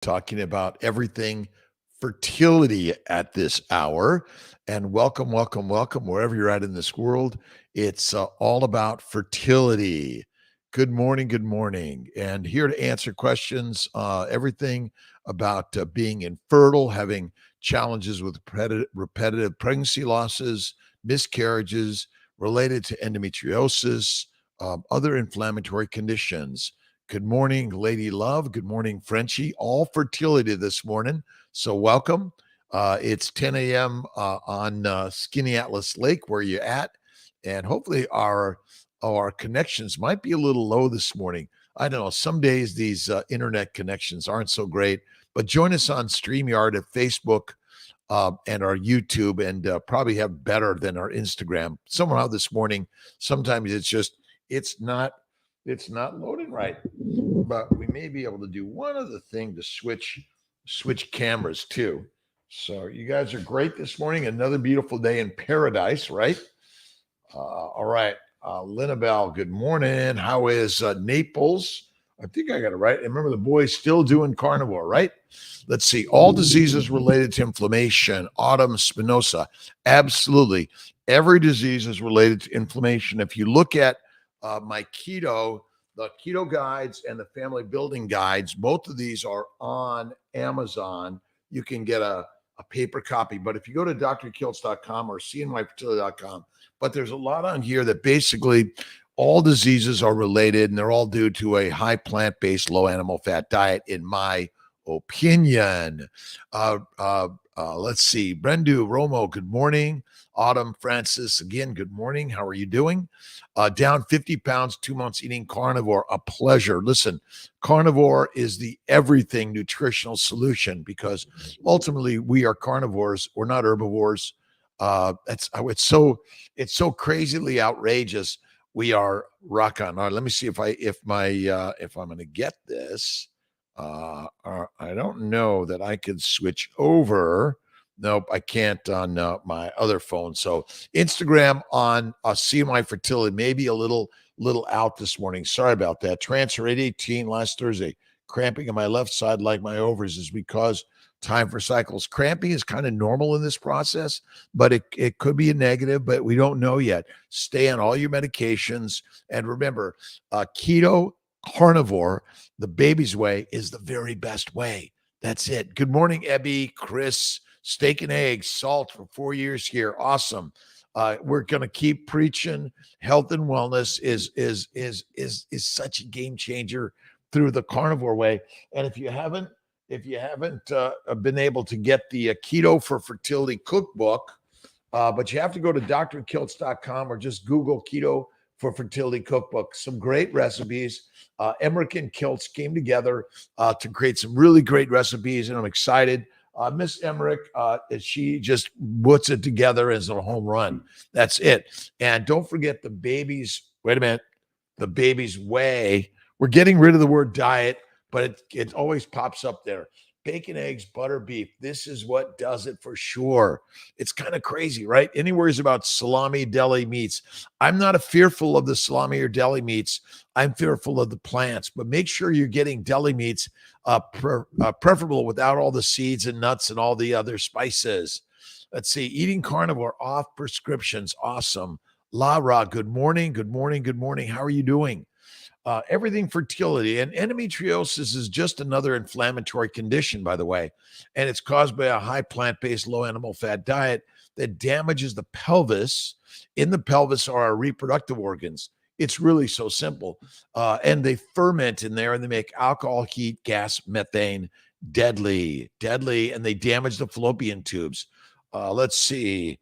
talking about everything fertility at this hour. And welcome, welcome, welcome, wherever you're at in this world. It's all about fertility. Good morning, good morning. And here to answer questions, everything about being infertile, having challenges with repetitive pregnancy losses, miscarriages related to endometriosis, other inflammatory conditions. Good morning, Lady Love. Good morning, Frenchie. All fertility this morning. So welcome. It's 10 a.m. On Skinny Atlas Lake, where you at, and hopefully our connections might be a little low this morning. I don't know. Some days these internet connections aren't so great, but join us on StreamYard at Facebook and our YouTube, and probably have better than our Instagram. Somehow this morning, sometimes it's not loading right, but we may be able to do one other thing to switch cameras too. So you guys are great this morning. Another beautiful day in paradise, right? All right. Linabelle, good morning. How is Naples? I think I got it right. And remember, the boy's still doing carnivore, right? Let's see. All diseases related to inflammation. Autumn Spinoza. Absolutely. Every disease is related to inflammation. If you look at my keto, the keto guides and the family building guides, both of these are on Amazon. You can get a paper copy, but if you go to drkiltz.com or cnyfertility.com, but there's a lot on here that basically all diseases are related, and they're all due to a high plant-based, low animal fat diet, in my opinion. Let's see. Brendu Romo, good morning. Autumn Francis, again, good morning. How are you doing? Down 50 pounds, 2 months eating carnivore. A pleasure. Listen, carnivore is the everything nutritional solution, because ultimately we are carnivores. We're not herbivores. It's so crazily outrageous. We are rock on. All right, let me see if I'm going to get this. I don't know that I could switch over. Nope, I can't on my other phone. So Instagram on See My Fertility, maybe a little out this morning. Sorry about that. Transfer 818 last Thursday. Cramping on my left side like my ovaries is because time for cycles. Cramping is kind of normal in this process, but it could be a negative, but we don't know yet. Stay on all your medications. And remember, keto, carnivore, the baby's way is the very best way. That's it. Good morning, Ebby, Chris. Steak and eggs, salt for 4 years here. Awesome. We're going to keep preaching. Health and wellness is such a game changer through the carnivore way. And if you haven't been able to get the Keto for Fertility cookbook, but you have to go to drkiltz.com or just Google Keto for Fertility cookbook. Some great recipes. Emmerich and Kiltz came together to create some really great recipes, and I'm excited. Miss Emmerich, she just puts it together as a home run. That's it. And don't forget the baby's way. We're getting rid of the word diet, but it always pops up there. Bacon, eggs, butter, beef. This is what does it for sure. It's kind of crazy, right? Any worries about salami, deli meats? I'm not fearful of the salami or deli meats. I'm fearful of the plants, but make sure you're getting deli meats, preferable without all the seeds and nuts and all the other spices. Let's see. Eating carnivore off prescriptions. Awesome. Lara, good morning. Good morning. Good morning. How are you doing? Everything fertility, and endometriosis is just another inflammatory condition, by the way, and it's caused by a high plant-based, low animal fat diet that damages the pelvis. In the pelvis are our reproductive organs. It's really so simple, and they ferment in there, and they make alcohol, heat, gas, methane, deadly, and they damage the fallopian tubes. Let's see.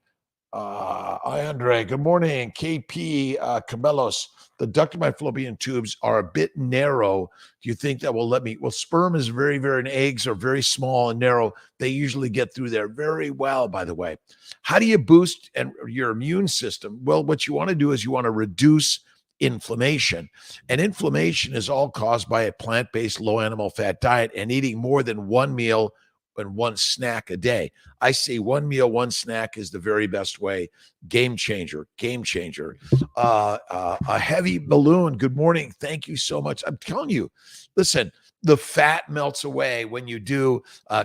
Andre, good morning. KP Cabellos. The duct of my fallopian tubes are a bit narrow. Do you think that will let me? Well, sperm is very, and eggs are very small and narrow. They usually get through there very well, by the way. How do you boost your immune system? Well, what you want to do is you want to reduce inflammation. And inflammation is all caused by a plant-based, low animal fat diet and eating more than one meal and one snack a day. I say one meal, one snack is the very best way. Game changer. A heavy balloon. Good morning. Thank you so much. I'm telling you, listen, The fat melts away when you do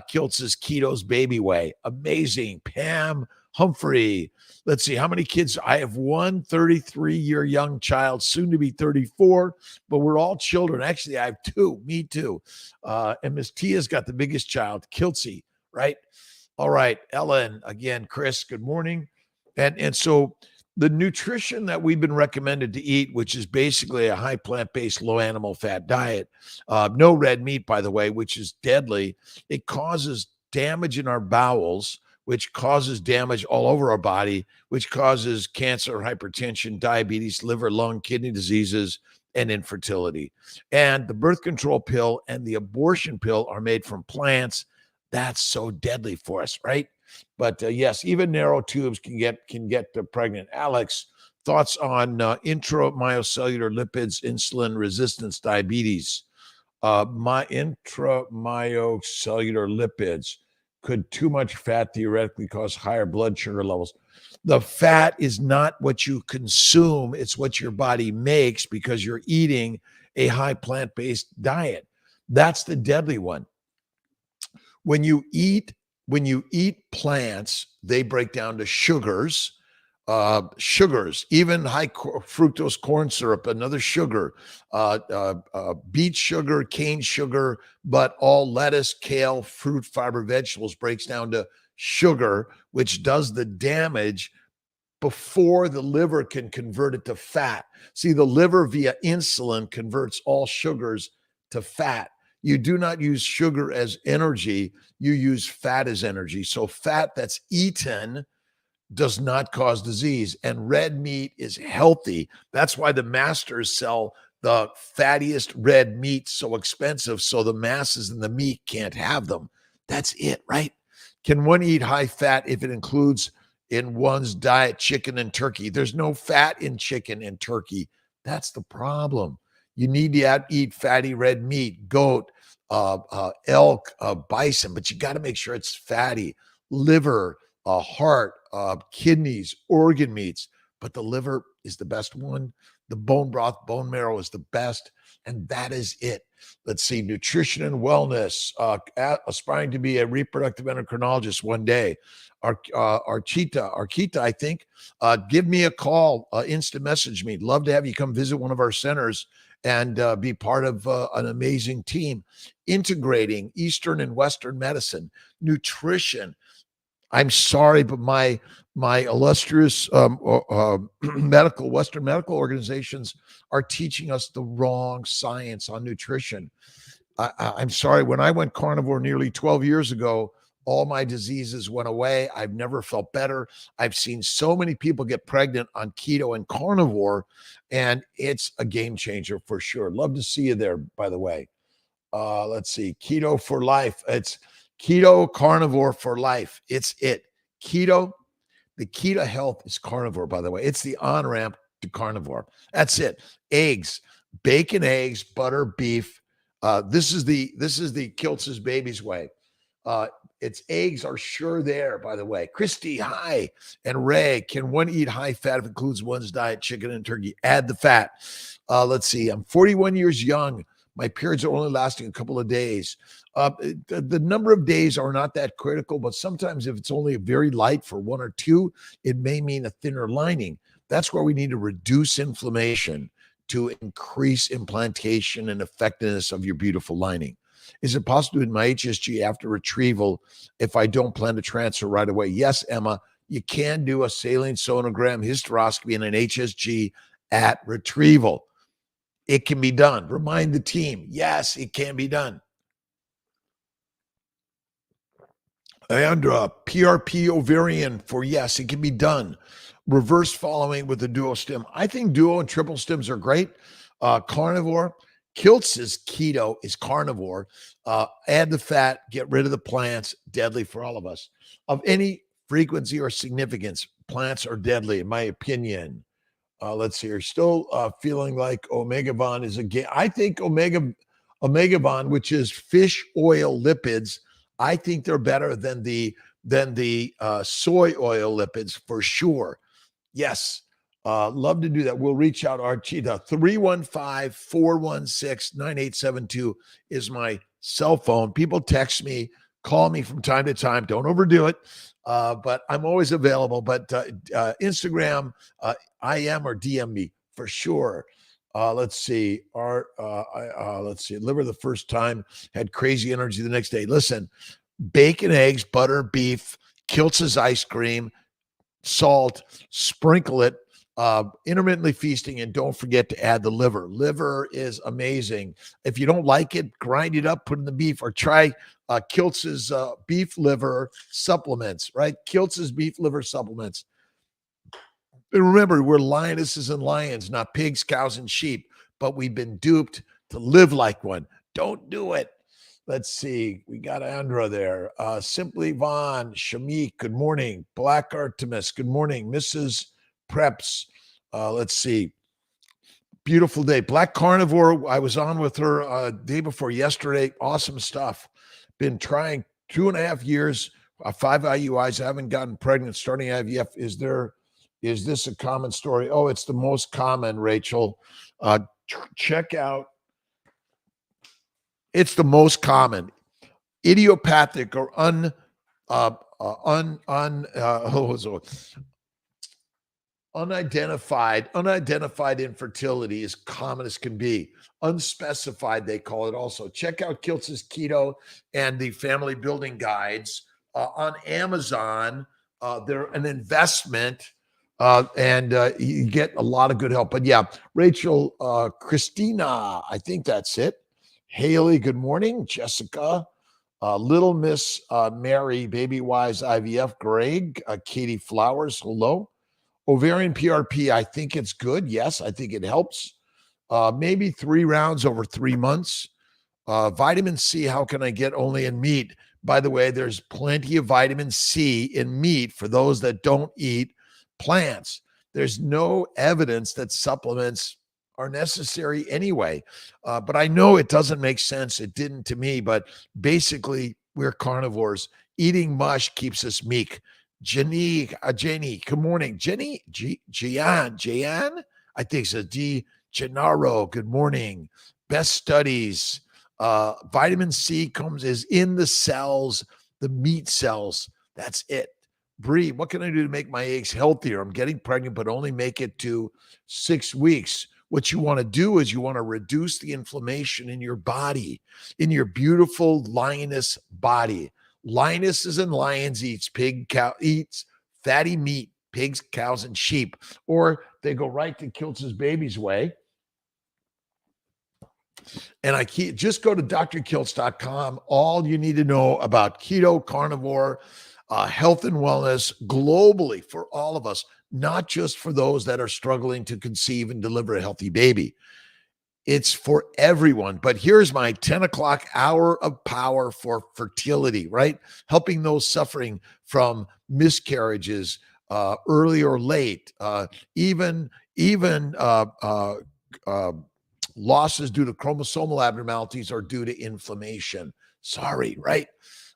Kiltz's Keto's Baby Way. Amazing. Pam Humphrey. Let's see how many kids. I have one 33-year young child, soon to be 34, but we're all children. Actually, I have two. Me too. And Miss Tia's got the biggest child, Kiltzy, right? All right, Ellen, again, Chris, good morning. And so the nutrition that we've been recommended to eat, which is basically a high plant-based, low animal fat diet, no red meat, by the way, which is deadly. It causes damage in our bowels, which causes damage all over our body, which causes cancer, hypertension, diabetes, liver, lung, kidney diseases, and infertility. And the birth control pill and the abortion pill are made from plants. That's so deadly for us, right? But yes, even narrow tubes can get pregnant. Alex, thoughts on intramyocellular lipids, insulin resistance, diabetes? My intramyocellular lipids, could too much fat theoretically cause higher blood sugar levels? The fat is not what you consume; it's what your body makes because you're eating a high plant-based diet. That's the deadly one. When you eat plants, they break down to sugars. Even high fructose corn syrup, another sugar, beet sugar, cane sugar, but all lettuce, kale, fruit, fiber, vegetables breaks down to sugar, which does the damage before the liver can convert it to fat. See, the liver via insulin converts all sugars to fat. You do not use sugar as energy, you use fat as energy. So fat that's eaten does not cause disease, and red meat is healthy. That's why the masters sell the fattiest red meat so expensive, so the masses in the meat can't have them. That's it, right? Can one eat high fat if it includes in one's diet chicken and turkey? There's no fat in chicken and turkey. That's the problem. You need to eat fatty red meat, goat, elk, bison, but you got to make sure it's fatty. Liver, heart, kidneys, organ meats, but the liver is the best one. The bone broth, bone marrow is the best, and that is it. Let's see, nutrition and wellness, aspiring to be a reproductive endocrinologist one day. Archita, I think, give me a call, instant message me. Love to have you come visit one of our centers and be part of an amazing team integrating Eastern and Western medicine, nutrition. I'm sorry, but my illustrious Western medical organizations are teaching us the wrong science on nutrition. I'm sorry. When I went carnivore nearly 12 years ago, all my diseases went away. I've never felt better. I've seen so many people get pregnant on keto and carnivore, and it's a game changer for sure. Love to see you there, by the way. Let's see. Keto for life. It's keto carnivore for life. It's it. Keto. The key to health is carnivore, by the way. It's the on-ramp to carnivore. That's it. Eggs, bacon, eggs, butter, beef. This is the Kiltz's Baby's Way. Its eggs are sure there, by the way. Christy, hi. And Ray, can one eat high fat if it includes one's diet, chicken and turkey? Add the fat. Let's see. I'm 41 years young. My periods are only lasting a couple of days. The number of days are not that critical, but sometimes if it's only very light for 1 or 2, it may mean a thinner lining. That's where we need to reduce inflammation to increase implantation and effectiveness of your beautiful lining. Is it possible to do my HSG after retrieval if I don't plan to transfer right away? Yes, Emma, you can do a saline sonogram, hysteroscopy, and an HSG at retrieval. It can be done. Remind the team. Yes, it can be done. Andra, PRP ovarian for yes, it can be done. Reverse following with the dual stem. I think dual and triple stems are great. Carnivore. Kiltz's keto is carnivore. Add the fat, get rid of the plants, deadly for all of us. Of any frequency or significance, plants are deadly, in my opinion. Let's see. You're still feeling like Omega-Von is a game. I think Omega-Von, which is fish oil lipids, I think they're better than the soy oil lipids for sure. Yes. Love to do that. We'll reach out, Archita. 315-416-9872 is my cell phone. People text me, call me from time to time. Don't overdo it. But I'm always available. But Instagram, IM or DM me for sure. Let's see. Let's see. Liver the first time, had crazy energy the next day. Listen, bacon, eggs, butter, beef, Kiltz's ice cream, salt, sprinkle it, intermittently feasting, and don't forget to add the liver. Liver is amazing. If you don't like it, grind it up, put in the beef, or try Kiltz's beef liver supplements, right? Kiltz's beef liver supplements. And remember, we're lionesses and lions, not pigs, cows, and sheep, but we've been duped to live like one. Don't do it. Let's see. We got Andra there. Simply Vaughn, Shamik, good morning. Black Artemis, good morning. Mrs. Preps, let's see. Beautiful day. Black Carnivore, I was on with her day before yesterday. Awesome stuff. Been trying 2.5 years, 5 IUIs. I haven't gotten pregnant. Starting IVF. Is this a common story? Oh, it's the most common, Rachel. Check out. It's the most common. Idiopathic or unidentified infertility is common as can be. Unspecified, they call it also. Check out Kiltz's Keto and the Family Building Guides on Amazon. They're an investment. And you get a lot of good help. But yeah, Rachel, Christina, I think that's it. Haley, good morning. Jessica, Little Miss Mary, Baby Wise IVF, Greg, Katie Flowers, hello. Ovarian PRP, I think it's good. Yes, I think it helps. Maybe 3 rounds over 3 months. Vitamin C, how can I get only in meat? By the way, there's plenty of vitamin C in meat for those that don't eat plants. There's no evidence that supplements are necessary anyway. But I know it doesn't make sense. It didn't to me, but basically we're carnivores. Eating mush keeps us meek. Jenny, good morning. Jenny, Gian, I think so. D. Gennaro, good morning. Best studies. Vitamin C is in the cells, the meat cells. That's it. Bree, what can I do to make my eggs healthier? I'm getting pregnant, but only make it to 6 weeks. What you want to do is you want to reduce the inflammation in your body, in your beautiful lioness body. Lionesses and lions eats fatty meat, pigs, cows, and sheep, or they go right to Kiltz's Baby's Way. And just go to drkiltz.com. All you need to know about keto, carnivore, health and wellness globally for all of us, not just for those that are struggling to conceive and deliver a healthy baby. It's for everyone. But here's my 10 o'clock hour of power for fertility, right? Helping those suffering from miscarriages, early or late, even losses due to chromosomal abnormalities or due to inflammation. Sorry, right?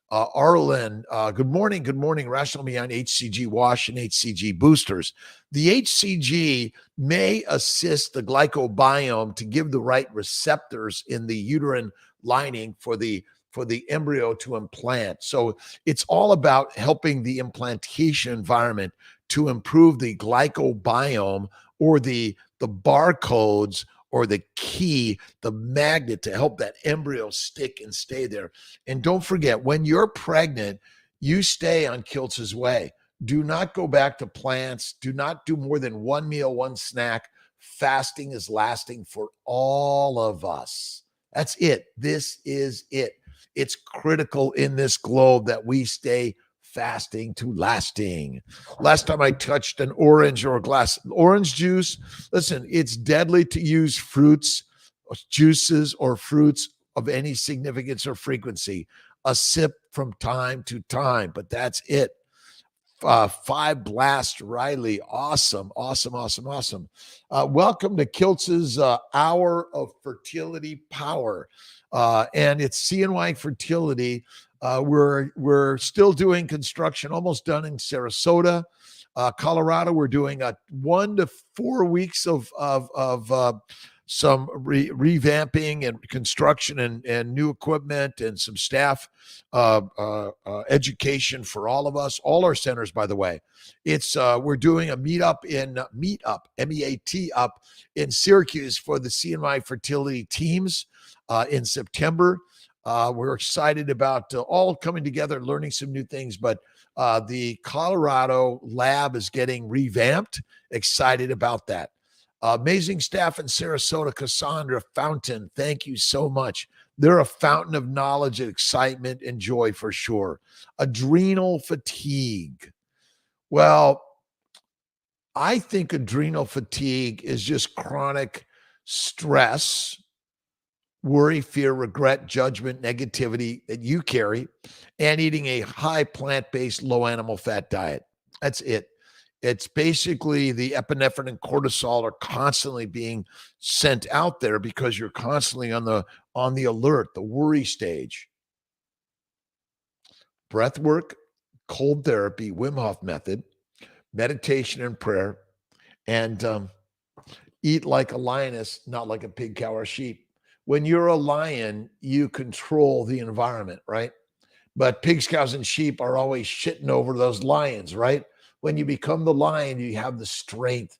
Arlen, good morning. Good morning. Rational Beyond HCG wash and HCG boosters. The HCG may assist the glycobiome to give the right receptors in the uterine lining for the embryo to implant. So it's all about helping the implantation environment to improve the glycobiome or the barcodes or the key, the magnet to help that embryo stick and stay there. And don't forget, when you're pregnant, you stay on Kiltz's Way. Do not go back to plants. Do not do more than 1 meal, 1 snack. Fasting is lasting for all of us. That's it. This is it. It's critical in this globe that we stay fasting to lasting. Last time I touched an orange or a glass of orange juice, listen, it's deadly to use fruits, juices, or fruits of any significance or frequency. A sip from time to time, but that's it. 5 Blast Riley. Awesome. Welcome to Kiltz's Hour of Fertility Power. And it's CNY Fertility. We're still doing construction, almost done in Sarasota. Colorado, we're doing 1 to 4 weeks of some revamping and construction and new equipment and some staff education for all of us, all our centers, by the way. It's we're doing a meetup MEAT up in Syracuse for the CNY fertility teams in September. We're excited about all coming together, learning some new things, but the Colorado lab is getting revamped. Excited about that. Amazing staff in Sarasota, Cassandra, Fountain, thank you so much. They're a fountain of knowledge and excitement and joy for sure. Adrenal fatigue. Well, I think adrenal fatigue is just chronic stress, worry, fear, regret, judgment, negativity that you carry, and eating a high plant-based, low animal fat diet. That's it. It's basically the epinephrine and cortisol are constantly being sent out there because you're constantly on the alert, the worry stage. Breath work, cold therapy, Wim Hof method, meditation and prayer, and eat like a lioness, not like a pig, cow, or sheep. When you're a lion, you control the environment, right? But pigs, cows, and sheep are always shitting over those lions, right? When you become the lion, you have the strength.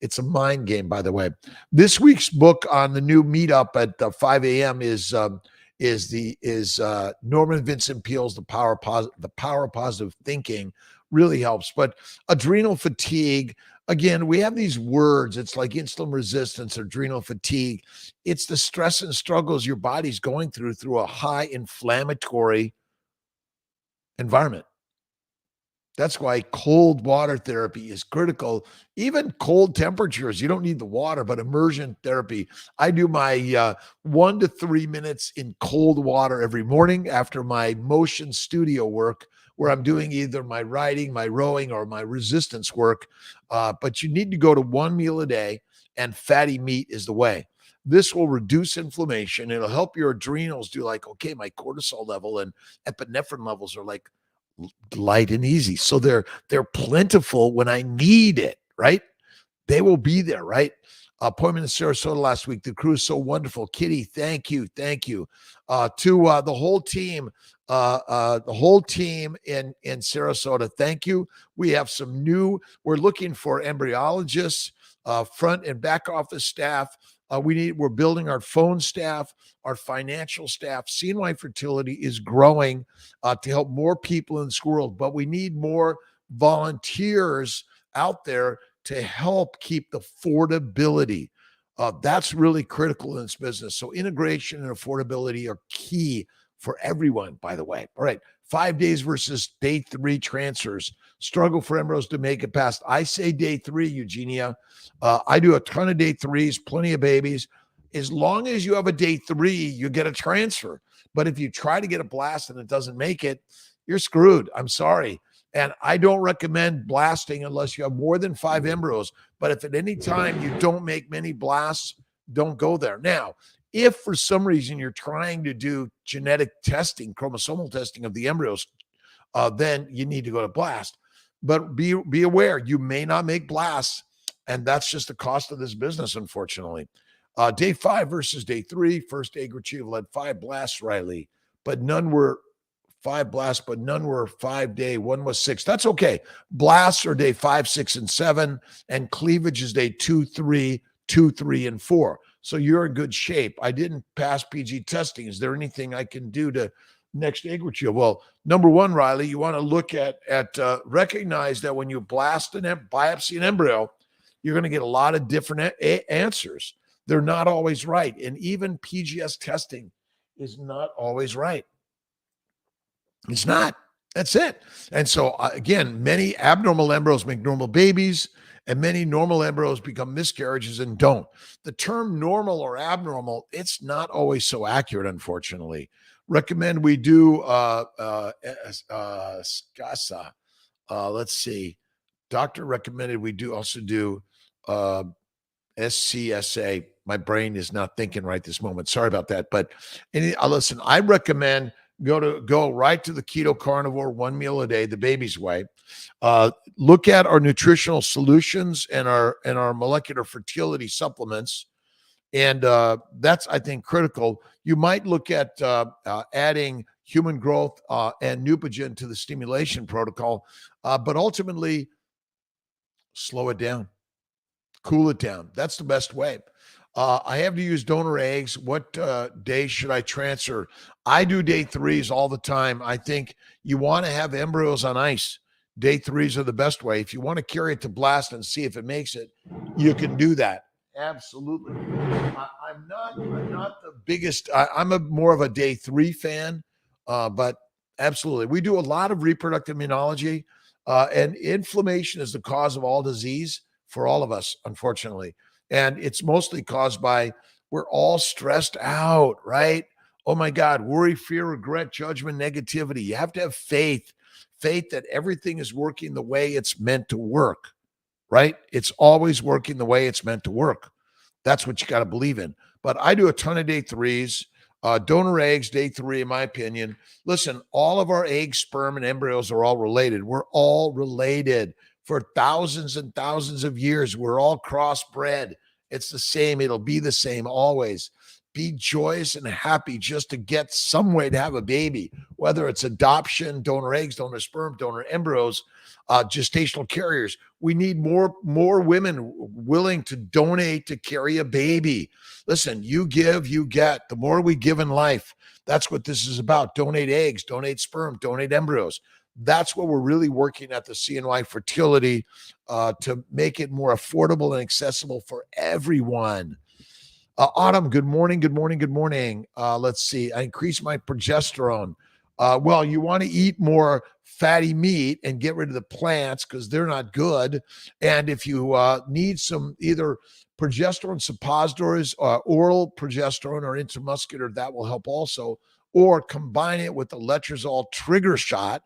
It's a mind game, by the way. This week's book on the new meetup at 5 a.m. is Norman Vincent Peale's The Power of Positive Thinking. Really helps. But adrenal fatigue, again, we have these words. It's like insulin resistance, adrenal fatigue. It's the stress and struggles your body's going through a high inflammatory environment. That's why cold water therapy is critical. Even cold temperatures, you don't need the water, but immersion therapy. I do my 1 to 3 minutes in cold water every morning after my motion studio work, where I'm doing either my riding, my rowing, or my resistance work. But you need to go to 1 meal a day, and fatty meat is the way. This will reduce inflammation. It'll help your adrenals do like, okay, my cortisol level and epinephrine levels are like light and easy. So they're plentiful when I need it, right? They will be there, right? Appointment in Sarasota last week. The crew is so wonderful. Kitty, thank you. Thank you. To the whole team, in Sarasota, thank you. We have some we're looking for embryologists, front and back office staff. We're building our phone staff, our financial staff. CNY Fertility is growing to help more people in this world, but we need more volunteers out there to help keep the affordability. That's really critical in this business. So integration and affordability are key for everyone, by the way. All right, 5 days versus day 3 transfers. Struggle for embryos to make it past. I say day 3, Eugenia. I do a ton of day 3s, plenty of babies. As long as you have a day 3, you get a transfer. But if you try to get a blast and it doesn't make it, you're screwed. I'm sorry. And I don't recommend blasting unless you have more than 5 embryos. But if at any time you don't make many blasts, don't go there. Now, if for some reason you're trying to do genetic testing, chromosomal testing of the embryos, then you need to go to blast. But be aware, you may not make blasts, and that's just the cost of this business, unfortunately. Day 5 versus day 3. First egg retrieval had 5 blasts, Riley, but none were 5 blasts, but none were 5 day. One was 6. That's okay. Blasts are day 5, 6, and 7, and cleavage is day 2, 3, 2, 3, and 4. So you're in good shape. I didn't pass PG testing. Is there anything I can do to next egg retrieval? Well, number one, Riley, you want to look at recognize that when you blast and biopsy an embryo, you're going to get a lot of different answers. They're not always right. And even PGS testing is not always right. It's not. That's it. And so, again, many abnormal embryos make normal babies, and many normal embryos become miscarriages and don't. The term normal or abnormal, it's not always so accurate, unfortunately. Recommend we do SCASA. Let's see. Doctor recommended we also do SCSA. My brain is not thinking right this moment. Sorry about that. But listen, I recommend go right to the keto carnivore, one meal a day, the baby's way. Look at our nutritional solutions and our molecular fertility supplements. And that's, I think, critical. You might look at adding human growth and Neupogen to the stimulation protocol, but ultimately slow it down, cool it down. That's the best way. I have to use donor eggs. What day should I transfer? I do day threes all the time. I think you want to have embryos on ice. Day threes are the best way. If you want to carry it to blast and see if it makes it, you can do that. Absolutely. I'm not the biggest. I'm more of a day three fan, but absolutely, we do a lot of reproductive immunology, and inflammation is the cause of all disease for all of us, unfortunately. And it's mostly caused by we're all stressed out, right? Oh my God, worry, fear, regret, judgment, negativity. You have to have faith that everything is working the way it's meant to work, right? It's always working the way it's meant to work. That's what you got to believe in. But I do a ton of day threes, donor eggs, day three, in my opinion. Listen, all of our eggs, sperm, and embryos are all related. We're all related for thousands and thousands of years. We're all crossbred. It's the same. It'll be the same always. Be joyous and happy just to get some way to have a baby, whether it's adoption, donor eggs, donor sperm, donor embryos, gestational carriers. We need more women willing to donate to carry a baby. Listen, you give, you get. The more we give in life, that's what this is about. Donate eggs, donate sperm, donate embryos. That's what we're really working at the CNY Fertility to make it more affordable and accessible for everyone. Autumn, good morning, good morning, good morning. Let's see. I increase my progesterone. Well, you want to eat more fatty meat and get rid of the plants because they're not good. And if you need some either progesterone suppositories, oral progesterone or intramuscular, that will help also. Or combine it with the letrozole trigger shot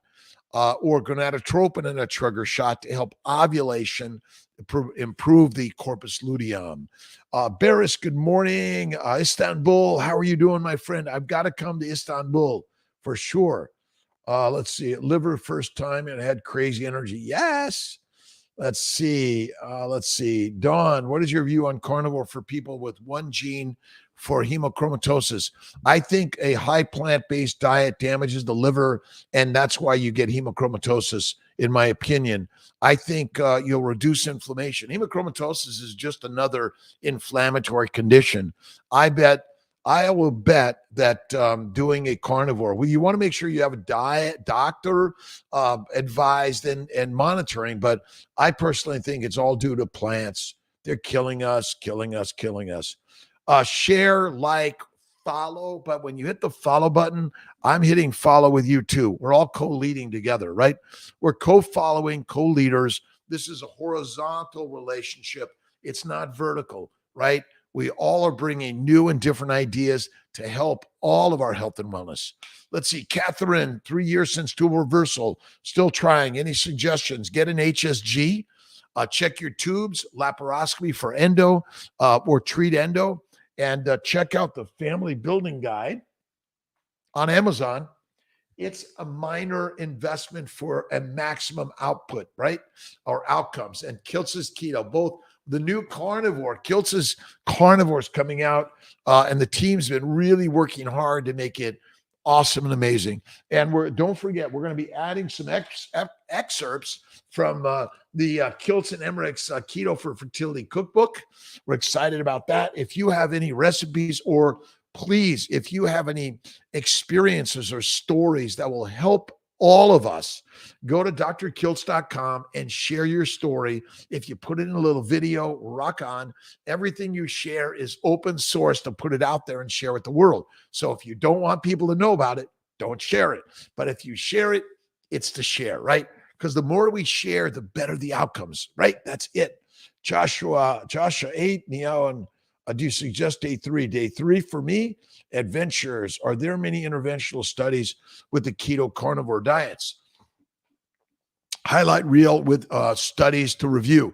or gonadotropin in a trigger shot to help ovulation, improve the corpus luteum. Barris, good morning. Istanbul, how are you doing, my friend? I've got to come to Istanbul for sure. Let's see. Liver first time and had crazy energy. Yes. Let's see. Dawn, what is your view on carnivore for people with one gene for hemochromatosis? I think a high plant-based diet damages the liver, and that's why you get hemochromatosis, in my opinion. I think you'll reduce inflammation. Hemochromatosis is just another inflammatory condition. I will bet that doing a carnivore, well, you want to make sure you have a doctor advised and monitoring. But I personally think it's all due to plants. They're killing us. Share, like, follow. But when you hit the follow button, I'm hitting follow with you too. We're all co-leading together, right? We're co-following, co-leaders. This is a horizontal relationship. It's not vertical, right? We all are bringing new and different ideas to help all of our health and wellness. Let's see. Catherine, 3 years since tubal reversal. Still trying. Any suggestions? Get an HSG. Check your tubes, laparoscopy for endo or treat endo. And check out the Family Building Guide on Amazon. It's a minor investment for a maximum output, right? Or outcomes. And Kiltz's Keto, both the new carnivore, Kiltz's carnivore is coming out, and the team's been really working hard to make it awesome and amazing. And don't forget, we're going to be adding some excerpts from the Kiltz and Emmerich's Keto for Fertility cookbook. We're excited about that. If you have any recipes, or please, if you have any experiences or stories that will help all of us, go to drkiltz.com and share your story. If you put it in a little video, rock on. Everything you share is open source to put it out there and share with the world. So if you don't want people to know about it, don't share it. But if you share it, it's to share, right? Because the more we share, the better the outcomes, right? That's it. Joshua 8, Neo, and do you suggest day three? Day three for me, adventures. Are there many interventional studies with the keto carnivore diets? Highlight reel with studies to review.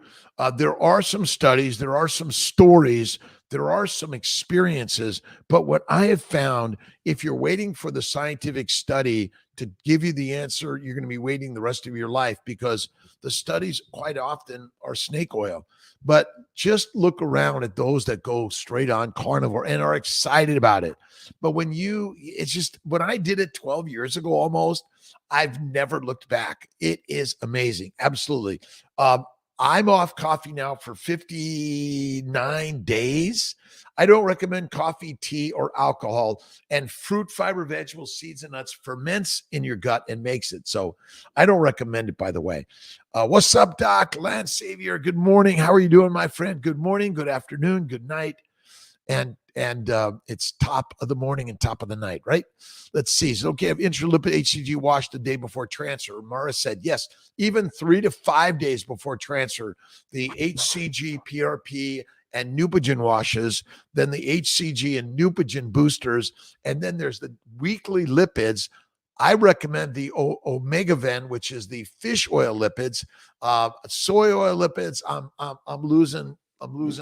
There are some studies. There are some stories There are some experiences, but what I have found, if you're waiting for the scientific study to give you the answer, you're going to be waiting the rest of your life because the studies quite often are snake oil. But just look around at those that go straight on carnivore and are excited about it. But it's just when I did it 12 years ago almost, I've never looked back. It is amazing. Absolutely. Um, I'm off coffee now for 59 days. I don't recommend coffee, tea, or alcohol. And fruit, fiber, vegetables, seeds, and nuts ferments in your gut and makes it. So I don't recommend it, by the way. What's up, Doc? Lance Savior. Good morning. How are you doing, my friend? Good morning, good afternoon, good night. And it's top of the morning and top of the night, right? Let's see. So, okay, have intralipid HCG wash the day before transfer. Mara said, yes, even 3 to 5 days before transfer, the HCG, PRP, and Neupogen washes, then the HCG and Neupogen boosters, and then there's the weekly lipids. I recommend the Omegaven, which is the fish oil lipids. Soy oil lipids, I'm losing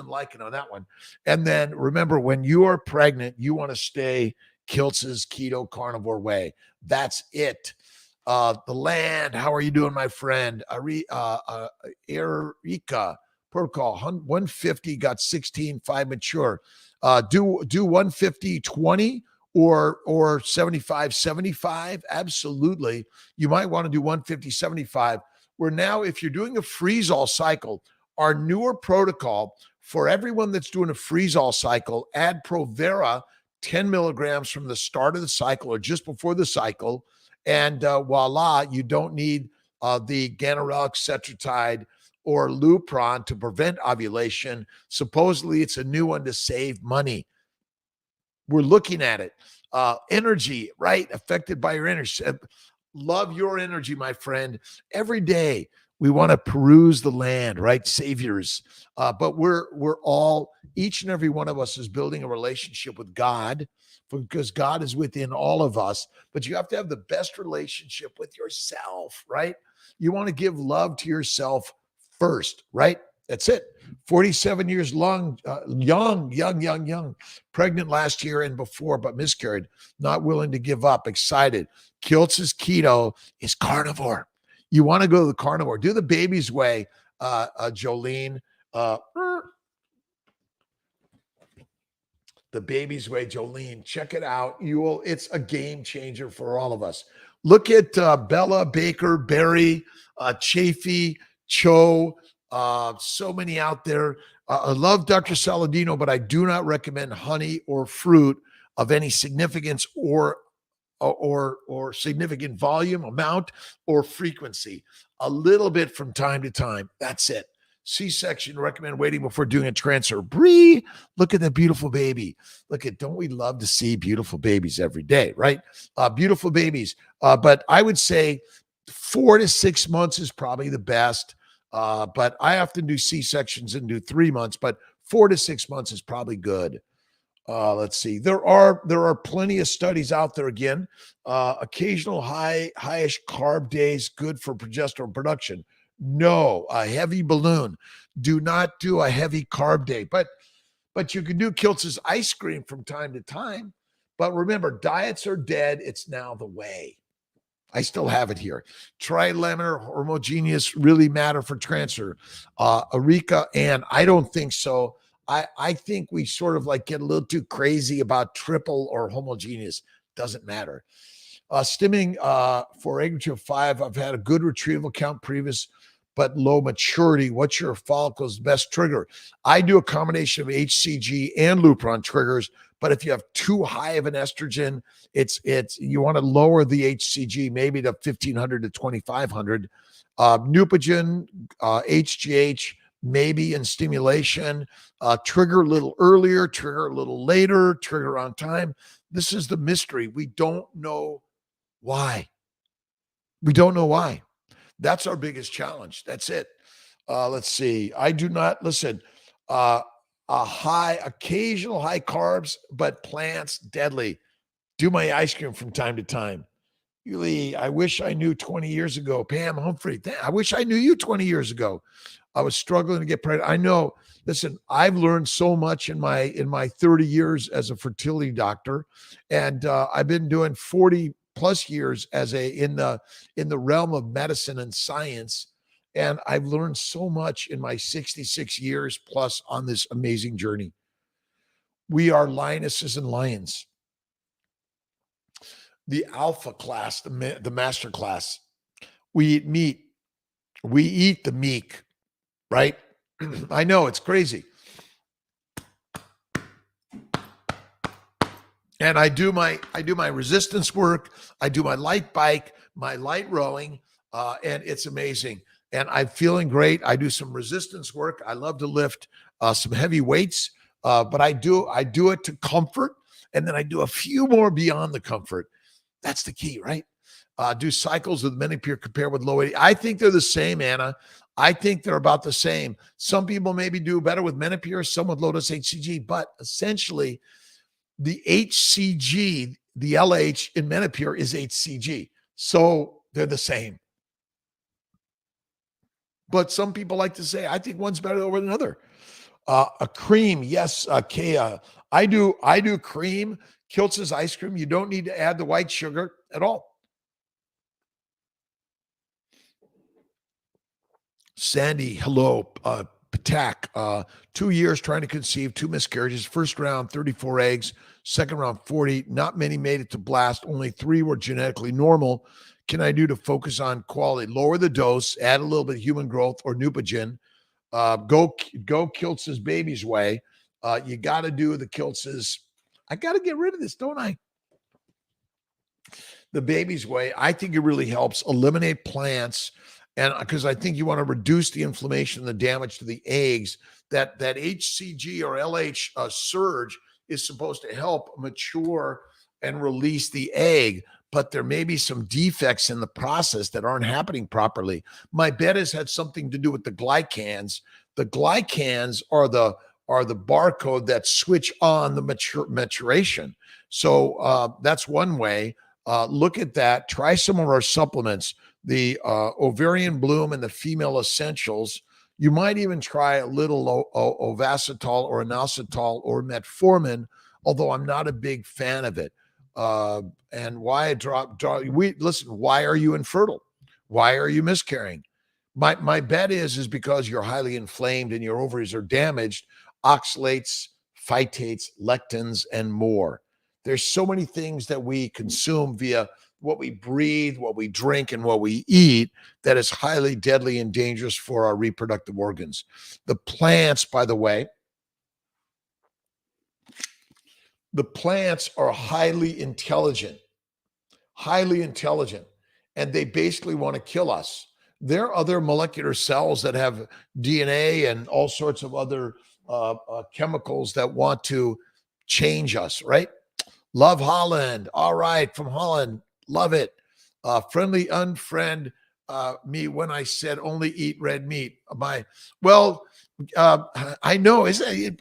liking on that one. And then remember, when you are pregnant, you want to stay Kiltz's keto carnivore way. That's it. The land, how are you doing, my friend? Erica protocol 150 got 16, 5 mature. Do 150 20 or 75 75. Absolutely. You might want to do 150 75. Where now, if you're doing a freeze-all cycle, our newer protocol for everyone that's doing a freeze-all cycle, add Provera 10 milligrams from the start of the cycle or just before the cycle, and voila, you don't need the ganirelix, cetrotide, or Lupron to prevent ovulation. Supposedly, it's a new one to save money. We're looking at it. Energy, right? Affected by your energy. Love your energy, my friend. Every day we want to peruse the land, right? Saviors. But we're all, each and every one of us is building a relationship with God because God is within all of us. But you have to have the best relationship with yourself, right? You want to give love to yourself first, right? That's it. 47 years long, young, pregnant last year and before, but miscarried, not willing to give up, excited. Kiltz's keto is carnivore. You want to go to the carnivore. Do the baby's way, Jolene. The baby's way, Jolene. Check it out. It's a game changer for all of us. Look at Bella, Baker, Barry, Chafee, Cho, so many out there. I love Dr. Saladino, but I do not recommend honey or fruit of any significance or significant volume, amount, or frequency. A little bit from time to time. That's it. C-section, recommend waiting before doing a transfer. Bree, look at that beautiful baby. Don't we love to see beautiful babies every day, right? Beautiful babies. But I would say 4 to 6 months is probably the best. But I often do C-sections and do 3 months, but 4 to 6 months is probably good. Let's see. There are plenty of studies out there. Again, occasional highish carb days good for progesterone production. No, a heavy balloon. Do not do a heavy carb day. But you can do Kiltz's ice cream from time to time. But remember, diets are dead. It's now the way. I still have it here. Trilaminar homogeneous really matter for transfer. Erika, and I don't think so. I think we sort of like get a little too crazy about triple or homogeneous. Doesn't matter. Stimming for Agriculture 5, I've had a good retrieval count previous, but low maturity. What's your follicle's best trigger? I do a combination of HCG and Lupron triggers, but if you have too high of an estrogen, it's you want to lower the HCG maybe to 1500 to 2500. Neupogen, HGH, maybe in stimulation, trigger a little earlier, trigger a little later, trigger on time. This is the mystery. We don't know why. We don't know why. That's our biggest challenge. That's it. Let's see. I do not listen. Occasional high carbs, but plants deadly. Do my ice cream from time to time. Lee, I wish I knew 20 years ago. Pam Humphrey, I wish I knew you 20 years ago. I was struggling to get pregnant. I know. Listen, I've learned so much in my 30 years as a fertility doctor, and I've been doing 40 plus years as in the realm of medicine and science. And I've learned so much in my 66 years plus on this amazing journey. We are lionesses and lions. The alpha class, the master class. We eat meat. We eat the meek, right? I know it's crazy. And I do my resistance work. I do my light bike, my light rowing, and it's amazing. And I'm feeling great. I do some resistance work. I love to lift some heavy weights, but I do it to comfort, and then I do a few more beyond the comfort. That's the key, right? Do cycles with Menopur compared with low 80. I think they're the same, Anna. I think they're about the same. Some people maybe do better with Menopur, some with low dose HCG, but essentially the HCG, the LH in Menopur is HCG. So they're the same. But some people like to say, I think one's better over another. A cream, yes, Kea. I do cream. Kiltz's ice cream. You don't need to add the white sugar at all. Sandy, hello. Patak, 2 years trying to conceive, 2 miscarriages. First round, 34 eggs. Second round, 40. Not many made it to blast. Only 3 were genetically normal. Can I do to focus on quality? Lower the dose, add a little bit of human growth or Neupogen. Go Kiltz's baby's way. You got to do the Kiltz's. I got to get rid of this, don't I? The baby's way. I think it really helps eliminate plants. And because I think you want to reduce the inflammation, the damage to the eggs, that HCG or LH surge is supposed to help mature and release the egg. But there may be some defects in the process that aren't happening properly. My bet has had something to do with the glycans. The glycans are the barcode that switch on the maturation. So that's one way. Look at that. Try some of our supplements, the ovarian bloom and the female essentials. You might even try a little ovasitol or inositol or metformin, although I'm not a big fan of it. And why listen, why are you infertile? Why are you miscarrying? My bet is because you're highly inflamed and your ovaries are damaged, oxalates, phytates, lectins, and more. There's so many things that we consume via what we breathe, what we drink, and what we eat that is highly deadly and dangerous for our reproductive organs. The plants, by the way, the plants are highly intelligent, and they basically want to kill us. There are other molecular cells that have DNA and all sorts of other chemicals that want to change us, right? Love Holland. All right, from Holland. Love it. Friendly unfriend me when I said only eat red meat. I know,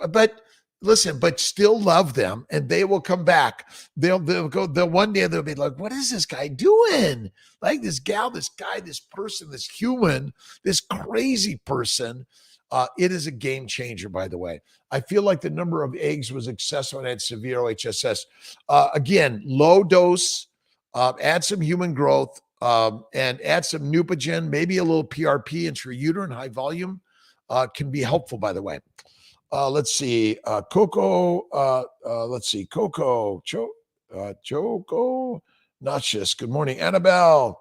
but listen, but still love them, and they will come back. They'll go. They'll one day they'll be like, "What is this guy doing? Like this gal, this guy, this person, this human, this crazy person." It is a game changer, by the way. I feel like the number of eggs was excessive when I had severe OHSS. Again, low dose, add some human growth, and add some Neupogen, maybe a little PRP intrauterine high volume can be helpful, by the way. Let's see. Coco, Choco, Notches. Good morning, Annabelle.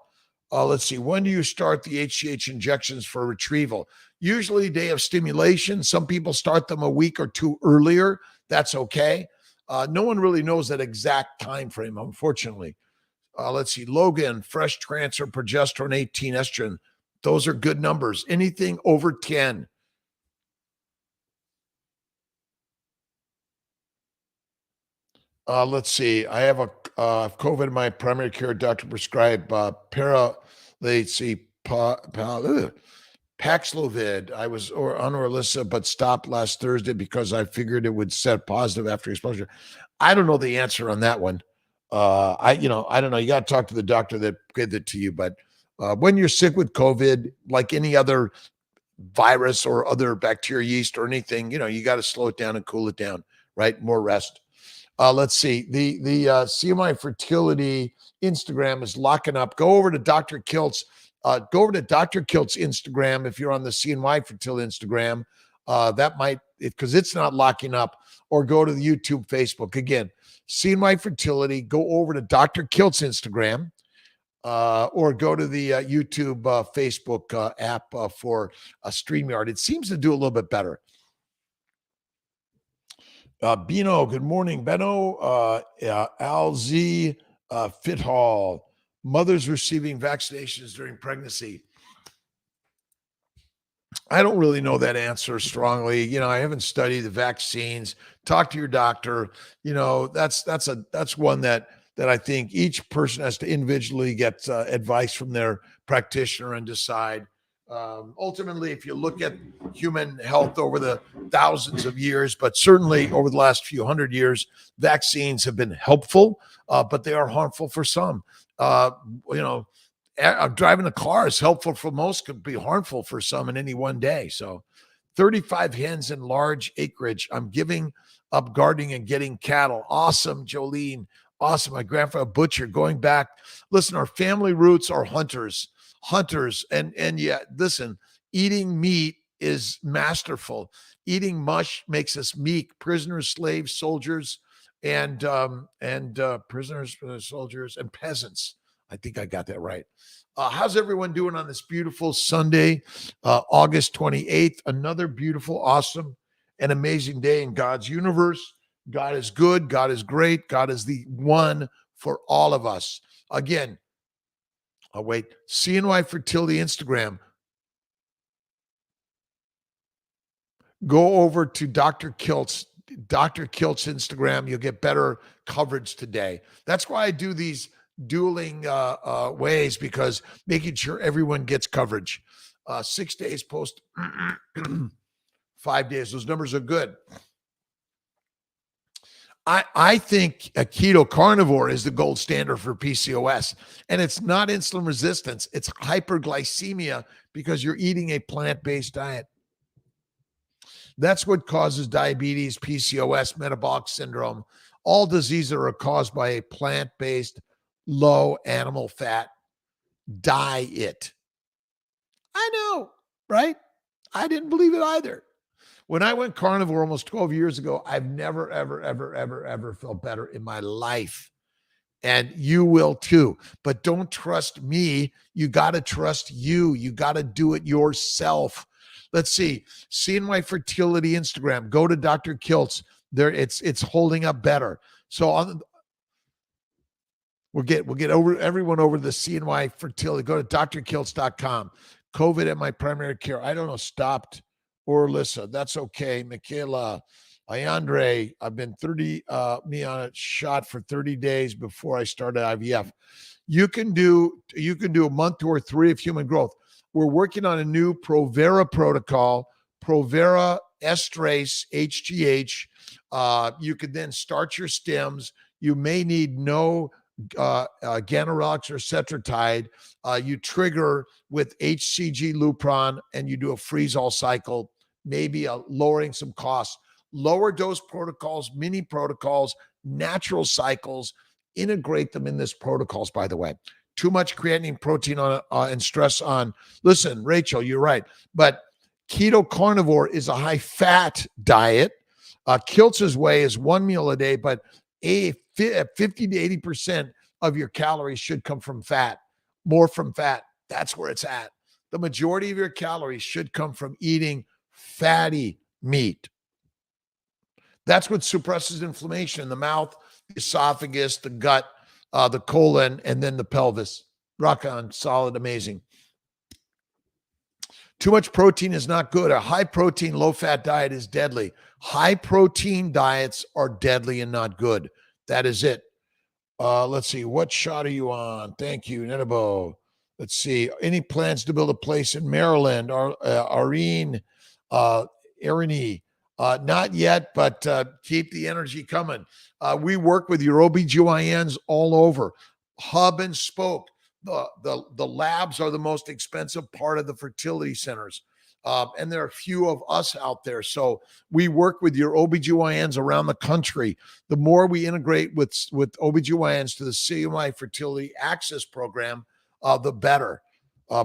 Let's see. When do you start the HGH injections for retrieval? Usually day of stimulation. Some people start them a week or two earlier. That's okay. No one really knows that exact time frame, unfortunately. Let's see. Logan, fresh transfer, progesterone, 18, estrogen. Those are good numbers. Anything over 10. Let's see. I have a COVID. My primary care doctor prescribed let's see, Paxlovid. I was on Orlissa, but stopped last Thursday because I figured it would set positive after exposure. I don't know the answer on that one. I don't know. You got to talk to the doctor that gave it to you. But when you're sick with COVID, like any other virus or other bacteria, yeast or anything, you got to slow it down and cool it down, right? More rest. Let's see. The CMI Fertility Instagram is locking up. Go over to Dr. Kiltz. Go over to Dr. Kiltz Instagram if you're on the CNY Fertility Instagram. That might, because it's not locking up, or go to the YouTube, Facebook. Again, CNY Fertility. Go over to Dr. Kiltz Instagram. Or go to the YouTube, Facebook app for a StreamYard. It seems to do a little bit better. Bino, good morning. Benno, Alz, Fithall, mothers receiving vaccinations during pregnancy. I don't really know that answer strongly. I haven't studied the vaccines. Talk to your doctor. That's one that I think each person has to individually get advice from their practitioner and decide. Ultimately, if you look at human health over the thousands of years, but certainly over the last few hundred years, vaccines have been helpful, but they are harmful for some. Driving a car is helpful for most, could be harmful for some in any one day. So 35 hens in large acreage. I'm giving up gardening and getting cattle. Awesome, Jolene. Awesome. My grandfather, butcher, going back. Listen, our family roots are hunters. And yeah, listen, eating meat is masterful. Eating mush makes us meek. Prisoners, slaves, soldiers, and prisoners, soldiers, and peasants. I think I got that right. How's everyone doing on this beautiful Sunday, August 28th? Another beautiful, awesome, and amazing day in God's universe. God is good. God is great. God is the one for all of us. Again, CNY Fertility Instagram. Go over to Dr. Kiltz Instagram. You'll get better coverage today. That's why I do these dueling ways, because making sure everyone gets coverage. 6 days post, 5 days. Those numbers are good. I think a keto carnivore is the gold standard for PCOS, and it's not insulin resistance. It's hyperglycemia because you're eating a plant-based diet. That's what causes diabetes, PCOS, metabolic syndrome. All diseases are caused by a plant-based, low animal fat diet. I know, right? I didn't believe it either. When I went carnivore almost 12 years ago, I've never, ever felt better in my life. And you will too. But don't trust me. You got to trust you. You got to do it yourself. Let's see. CNY Fertility Instagram. Go to Dr. Kiltz. There, it's holding up better. So we'll get everyone over to the CNY Fertility. Go to drkiltz.com. COVID at my primary care. I don't know. Stopped. Or Alyssa, that's okay. Michaela, Ayandre, I've been me on a shot for 30 days before I started IVF. You can do a month or 3 of human growth. We're working on a new Provera protocol, Provera estrase HGH. You could then start your stems. You may need no ganirelix or cetrotide. You trigger with HCG Lupron, and you do a freeze-all cycle, maybe lowering some costs. Lower dose protocols, mini protocols, natural cycles, integrate them in this protocols, by the way. Too much creatinine, protein on and stress on. Listen, Rachel, you're right. But keto carnivore is a high-fat diet. Kiltz's way is 1 meal a day, but 50 to 80% of your calories should come from fat, more from fat. That's where it's at. The majority of your calories should come from eating fatty meat. That's what suppresses inflammation in the mouth, the esophagus, the gut, the colon, and then the pelvis. Rock on, solid, amazing. Too much protein is not good. A high protein, low fat diet is deadly. High protein diets are deadly and not good. That is it. Let's see. What shot are you on? Thank you, Netabo. Let's see. Any plans to build a place in Maryland? Irene, Not yet, but keep the energy coming. We work with your OBGYNs all over, hub and spoke. The labs are the most expensive part of the fertility centers. And there are a few of us out there. So we work with your OBGYNs around the country. The more we integrate with OBGYNs to the CMI Fertility Access Program, the better.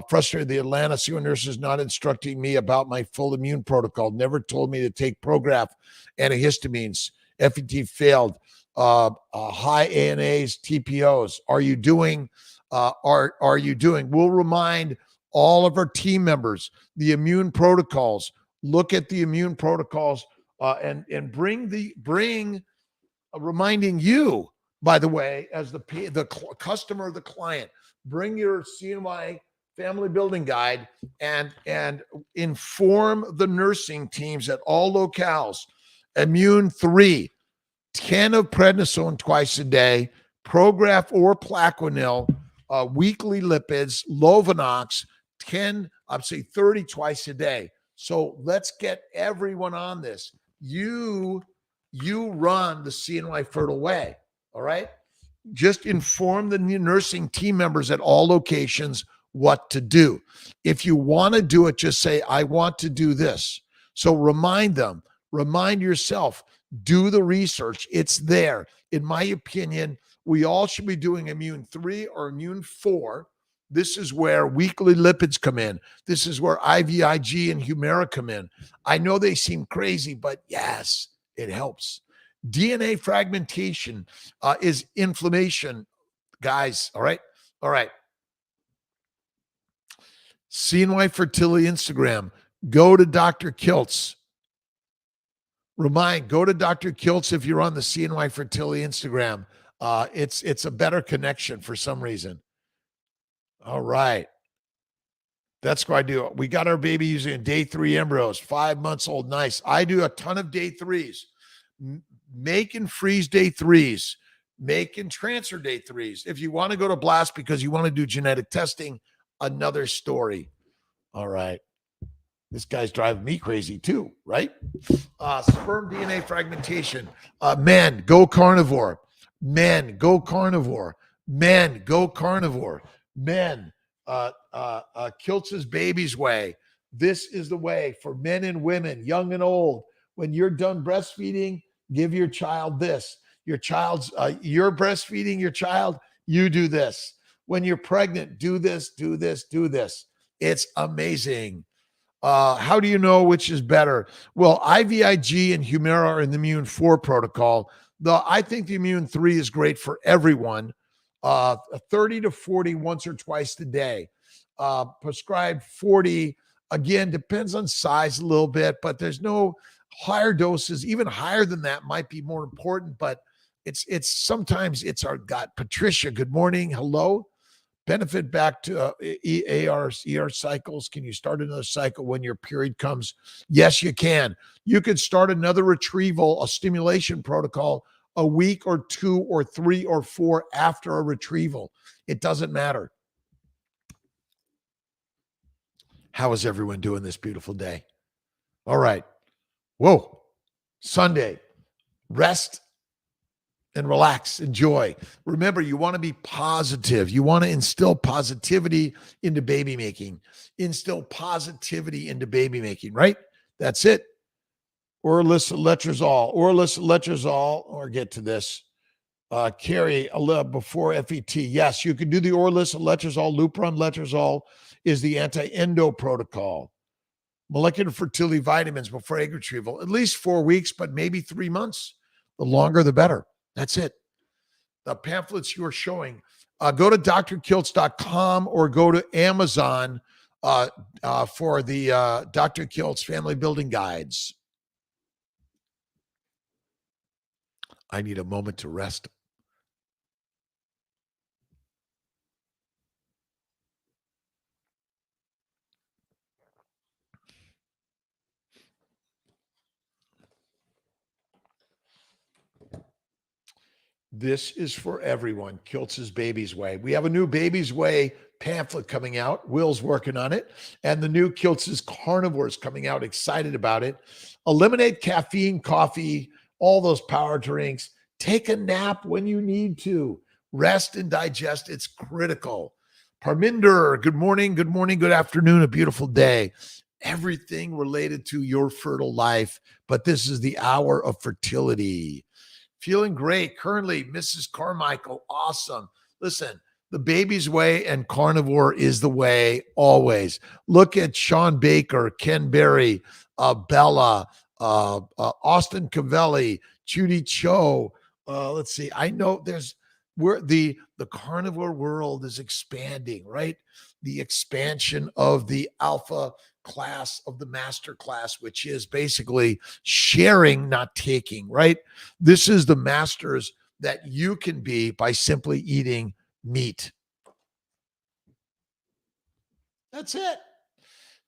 Frustrated, the Atlanta CU nurse is not instructing me about my full immune protocol. Never told me to take Prograf, antihistamines. FET failed. High ANAs, TPOs. Are you doing? Are you doing? We'll remind all of our team members the immune protocols. Look at the immune protocols and bring reminding you. By the way, as the customer, the client, bring your CMI family building guide and inform the nursing teams at all locales. Immune 3, 10 of prednisone twice a day, Prograf or Plaquenil, weekly lipids, Lovenox, 10, I'd say 30 twice a day. So let's get everyone on this. You run the CNY Fertile Way, all right? Just inform the nursing team members at all locations what to do. If you want to do it, just say, I want to do this. So remind them, remind yourself, do the research. It's there. In my opinion, we all should be doing immune 3 or immune 4. This is where weekly lipids come in. This is where IVIG and Humira come in. I know they seem crazy, but yes, it helps. DNA fragmentation is inflammation, guys. All right. All right. CNY Fertility Instagram. Go to Dr. Kiltz. Go to Dr. Kiltz if you're on the CNY Fertility Instagram. It's a better connection for some reason. All right. That's what I do. We got our baby using day 3 embryos, 5 months old. Nice. I do a ton of day 3s. Make and freeze day 3s. Make and transfer day 3s. If you want to go to blast because you want to do genetic testing, another story. All right. This guy's driving me crazy too, right? Sperm DNA fragmentation. Men, go carnivore. Men, go carnivore. Men, go carnivore. Men, Kiltz's baby's way. This is the way for men and women, young and old. When you're done breastfeeding, give your child this. You're breastfeeding your child, you do this. When you're pregnant, do this, do this, do this. It's amazing. How do you know which is better? Well, IVIG and Humira are in the immune 4 protocol. I think the immune 3 is great for everyone. 30 to 40 once or twice a day. Prescribed 40, again, depends on size a little bit, but there's no higher doses. Even higher than that might be more important, but it's sometimes it's our gut. Patricia, good morning. Hello. Benefit back to ER cycles. Can you start another cycle when your period comes? Yes, you can. You could start another retrieval, a stimulation protocol, a week or 2 or 3 or 4 after a retrieval. It doesn't matter. How is everyone doing this beautiful day? All right. Whoa. Sunday. Rest and relax, enjoy. Remember, you want to be positive. You want to instill positivity into baby making. Instill positivity into baby making, right? That's it. Or letrozole, or get to this. Carry a little before FET. Yes, you can do the letrozole. Lupron letrozole is the anti-endo protocol. Molecular fertility vitamins before egg retrieval, at least 4 weeks, but maybe 3 months. The longer, the better. That's it. The pamphlets you are showing, go to drkiltz.com or go to Amazon for the Dr. Kiltz family building guides. I need a moment to rest. This is for everyone. Kiltz's Baby's Way. We have a new Baby's Way pamphlet coming out. Will's working on it. And the new Kiltz's Carnivore is coming out. Excited about it. Eliminate caffeine, coffee, all those power drinks. Take a nap when you need to. Rest and digest. It's critical. Parminder, good morning, good afternoon, a beautiful day. Everything related to your fertile life, but this is the hour of fertility. Feeling great. Currently, Mrs. Carmichael, awesome. Listen, the Baby's Way and Carnivore is the way always. Look at Sean Baker, Ken Berry, Bella, Austin Cavelli, Judy Cho. Let's see. I know the carnivore world is expanding, right? The expansion of the alpha class of the master class, which is basically sharing, not taking, right? This is the masters that you can be by simply eating meat. That's it.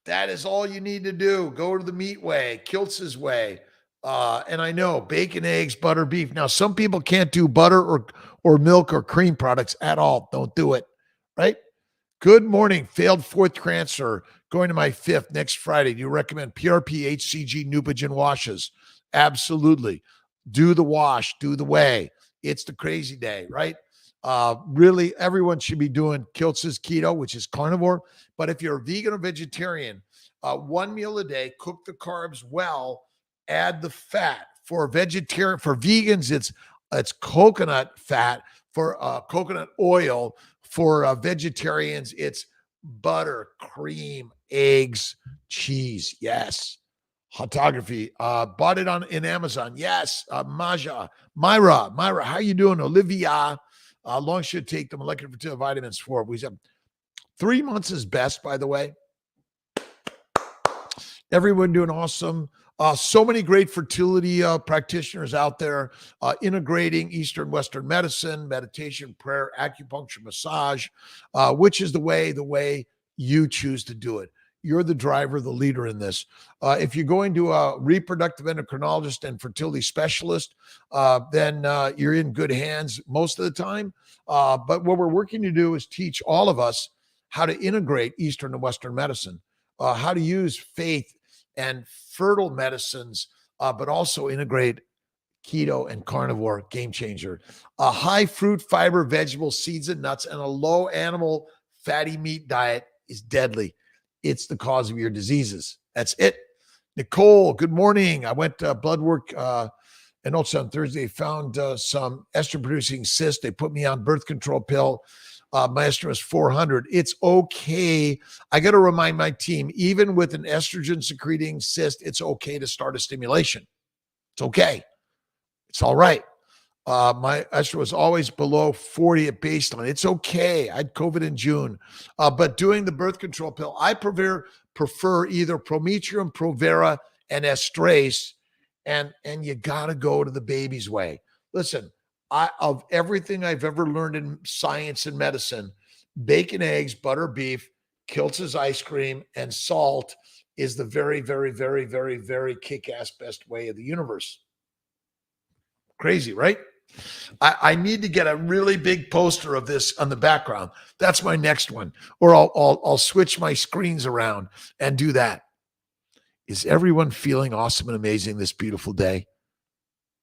That is all you need to do. Go to the meat way, Kiltz's way. And I know bacon, eggs, butter, beef. Now, some people can't do butter or milk or cream products at all. Don't do it, right? Good morning. Failed fourth transfer. Going to my fifth next Friday. Do you recommend PRP, HCG, Neupogen washes? Absolutely. Do the wash. Do the way. It's the crazy day, right? Really, everyone should be doing Kiltz's keto, which is carnivore. But if you're a vegan or vegetarian, one meal a day, cook the carbs well, add the fat. For vegans, it's coconut fat. For coconut oil. For vegetarians, it's butter, cream, eggs, cheese. Yes. Photography. Bought it in Amazon. Yes. Myra, how you doing? Olivia. Long should take the molecular fertility vitamins for. We have 3 months is best, by the way. Everyone doing awesome. So many great fertility practitioners out there integrating Eastern Western medicine, meditation, prayer, acupuncture, massage, which is the way you choose to do it. You're the driver, the leader in this. If you're going to a reproductive endocrinologist and fertility specialist, then you're in good hands most of the time. But what we're working to do is teach all of us how to integrate Eastern and Western medicine, how to use faith and fertile medicines, but also integrate keto and carnivore, game changer. A high fruit, fiber, vegetables, seeds, and nuts, and a low animal fatty meat diet is deadly. It's the cause of your diseases. That's it. Nicole, good morning. I went blood work and also on Thursday, found some estrogen-producing cysts. They put me on birth control pill. My estrogen is 400. It's okay. I got to remind my team, even with an estrogen secreting cyst, it's okay to start a stimulation. It's okay. It's all right. My estrogen was always below 40 at baseline. It's okay. I had COVID in June. But doing the birth control pill, I prefer either Prometrium, Provera, and Estrace. And you got to go to the Baby's Way. Listen, of everything I've ever learned in science and medicine, bacon, eggs, butter, beef, Kiltz's ice cream, and salt is the very, very, very, very, very kick-ass best way of the universe. Crazy, right? I need to get a really big poster of this on the background. That's my next one. Or I'll switch my screens around and do that. Is everyone feeling awesome and amazing this beautiful day?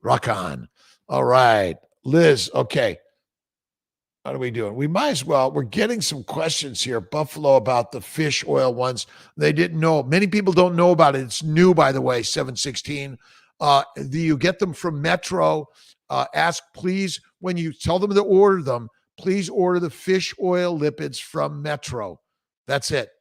Rock on. All right. Liz, okay. How are we doing? We might as well. We're getting some questions here, Buffalo, about the fish oil ones. They didn't know. Many people don't know about it. It's new, by the way, 716. You get them from Metro. Ask, please, when you tell them to order them, please order the fish oil lipids from Metro. That's it.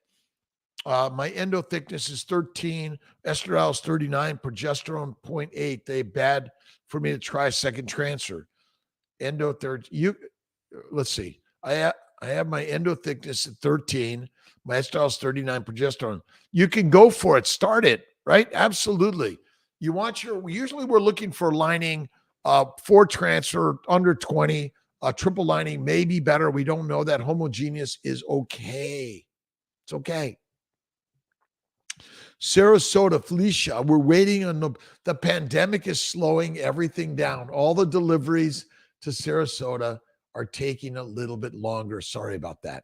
My endo thickness is 13, estradiol is 39, progesterone 0.8. They bad for me to try second transfer. Endo third. Let's see. I have my endo thickness at 13. My estradiol is 39, progesterone. You can go for it. Start it, right? Absolutely. You want usually we're looking for lining for transfer under 20, triple lining may be better. We don't know that. Homogeneous is okay. It's okay. Sarasota, Felicia, we're waiting on the pandemic is slowing everything down. All the deliveries to Sarasota are taking a little bit longer. Sorry about that.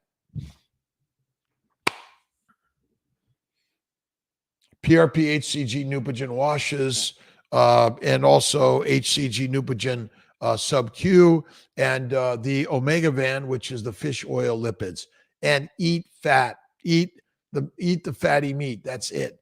PRP, HCG, Neupogen washes, and also HCG, Neupogen sub-Q, and the Omega Van, which is the fish oil lipids. And eat fat. Eat the fatty meat. That's it.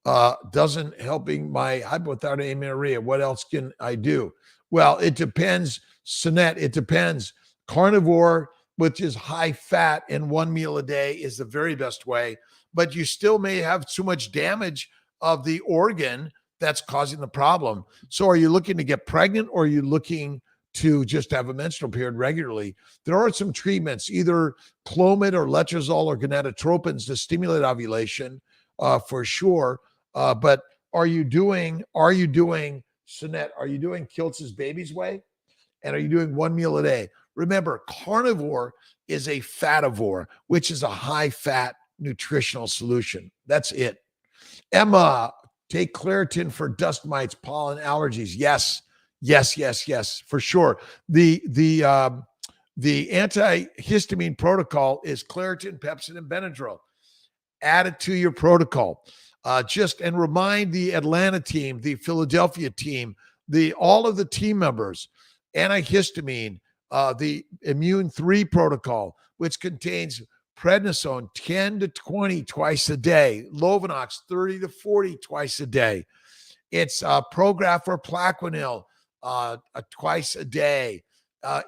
Doesn't helping my hypothyroid amenorrhea. What else can I do? Well, it depends, Sinette. It depends. Carnivore, which is high fat and 1 meal a day, is the very best way. But you still may have too much damage of the organ that's causing the problem. So are you looking to get pregnant, or are you looking to just have a menstrual period regularly? There are some treatments, either Clomid or letrozole or gonadotropins to stimulate ovulation, for sure. But are you doing, Sinette, are you doing Kiltz's Baby's Way? And are you doing 1 meal a day? Remember, carnivore is a fativore, which is a high fat nutritional solution. That's it. Emma, take Claritin for dust mites, pollen allergies. Yes, for sure. The antihistamine protocol is Claritin, Pepsin, and Benadryl. Add it to your protocol. And remind the Atlanta team, the Philadelphia team, all of the team members, antihistamine, the Immune 3 protocol, which contains prednisone 10 to 20 twice a day, Lovenox 30 to 40 twice a day. It's Prograf or Plaquenil twice a day.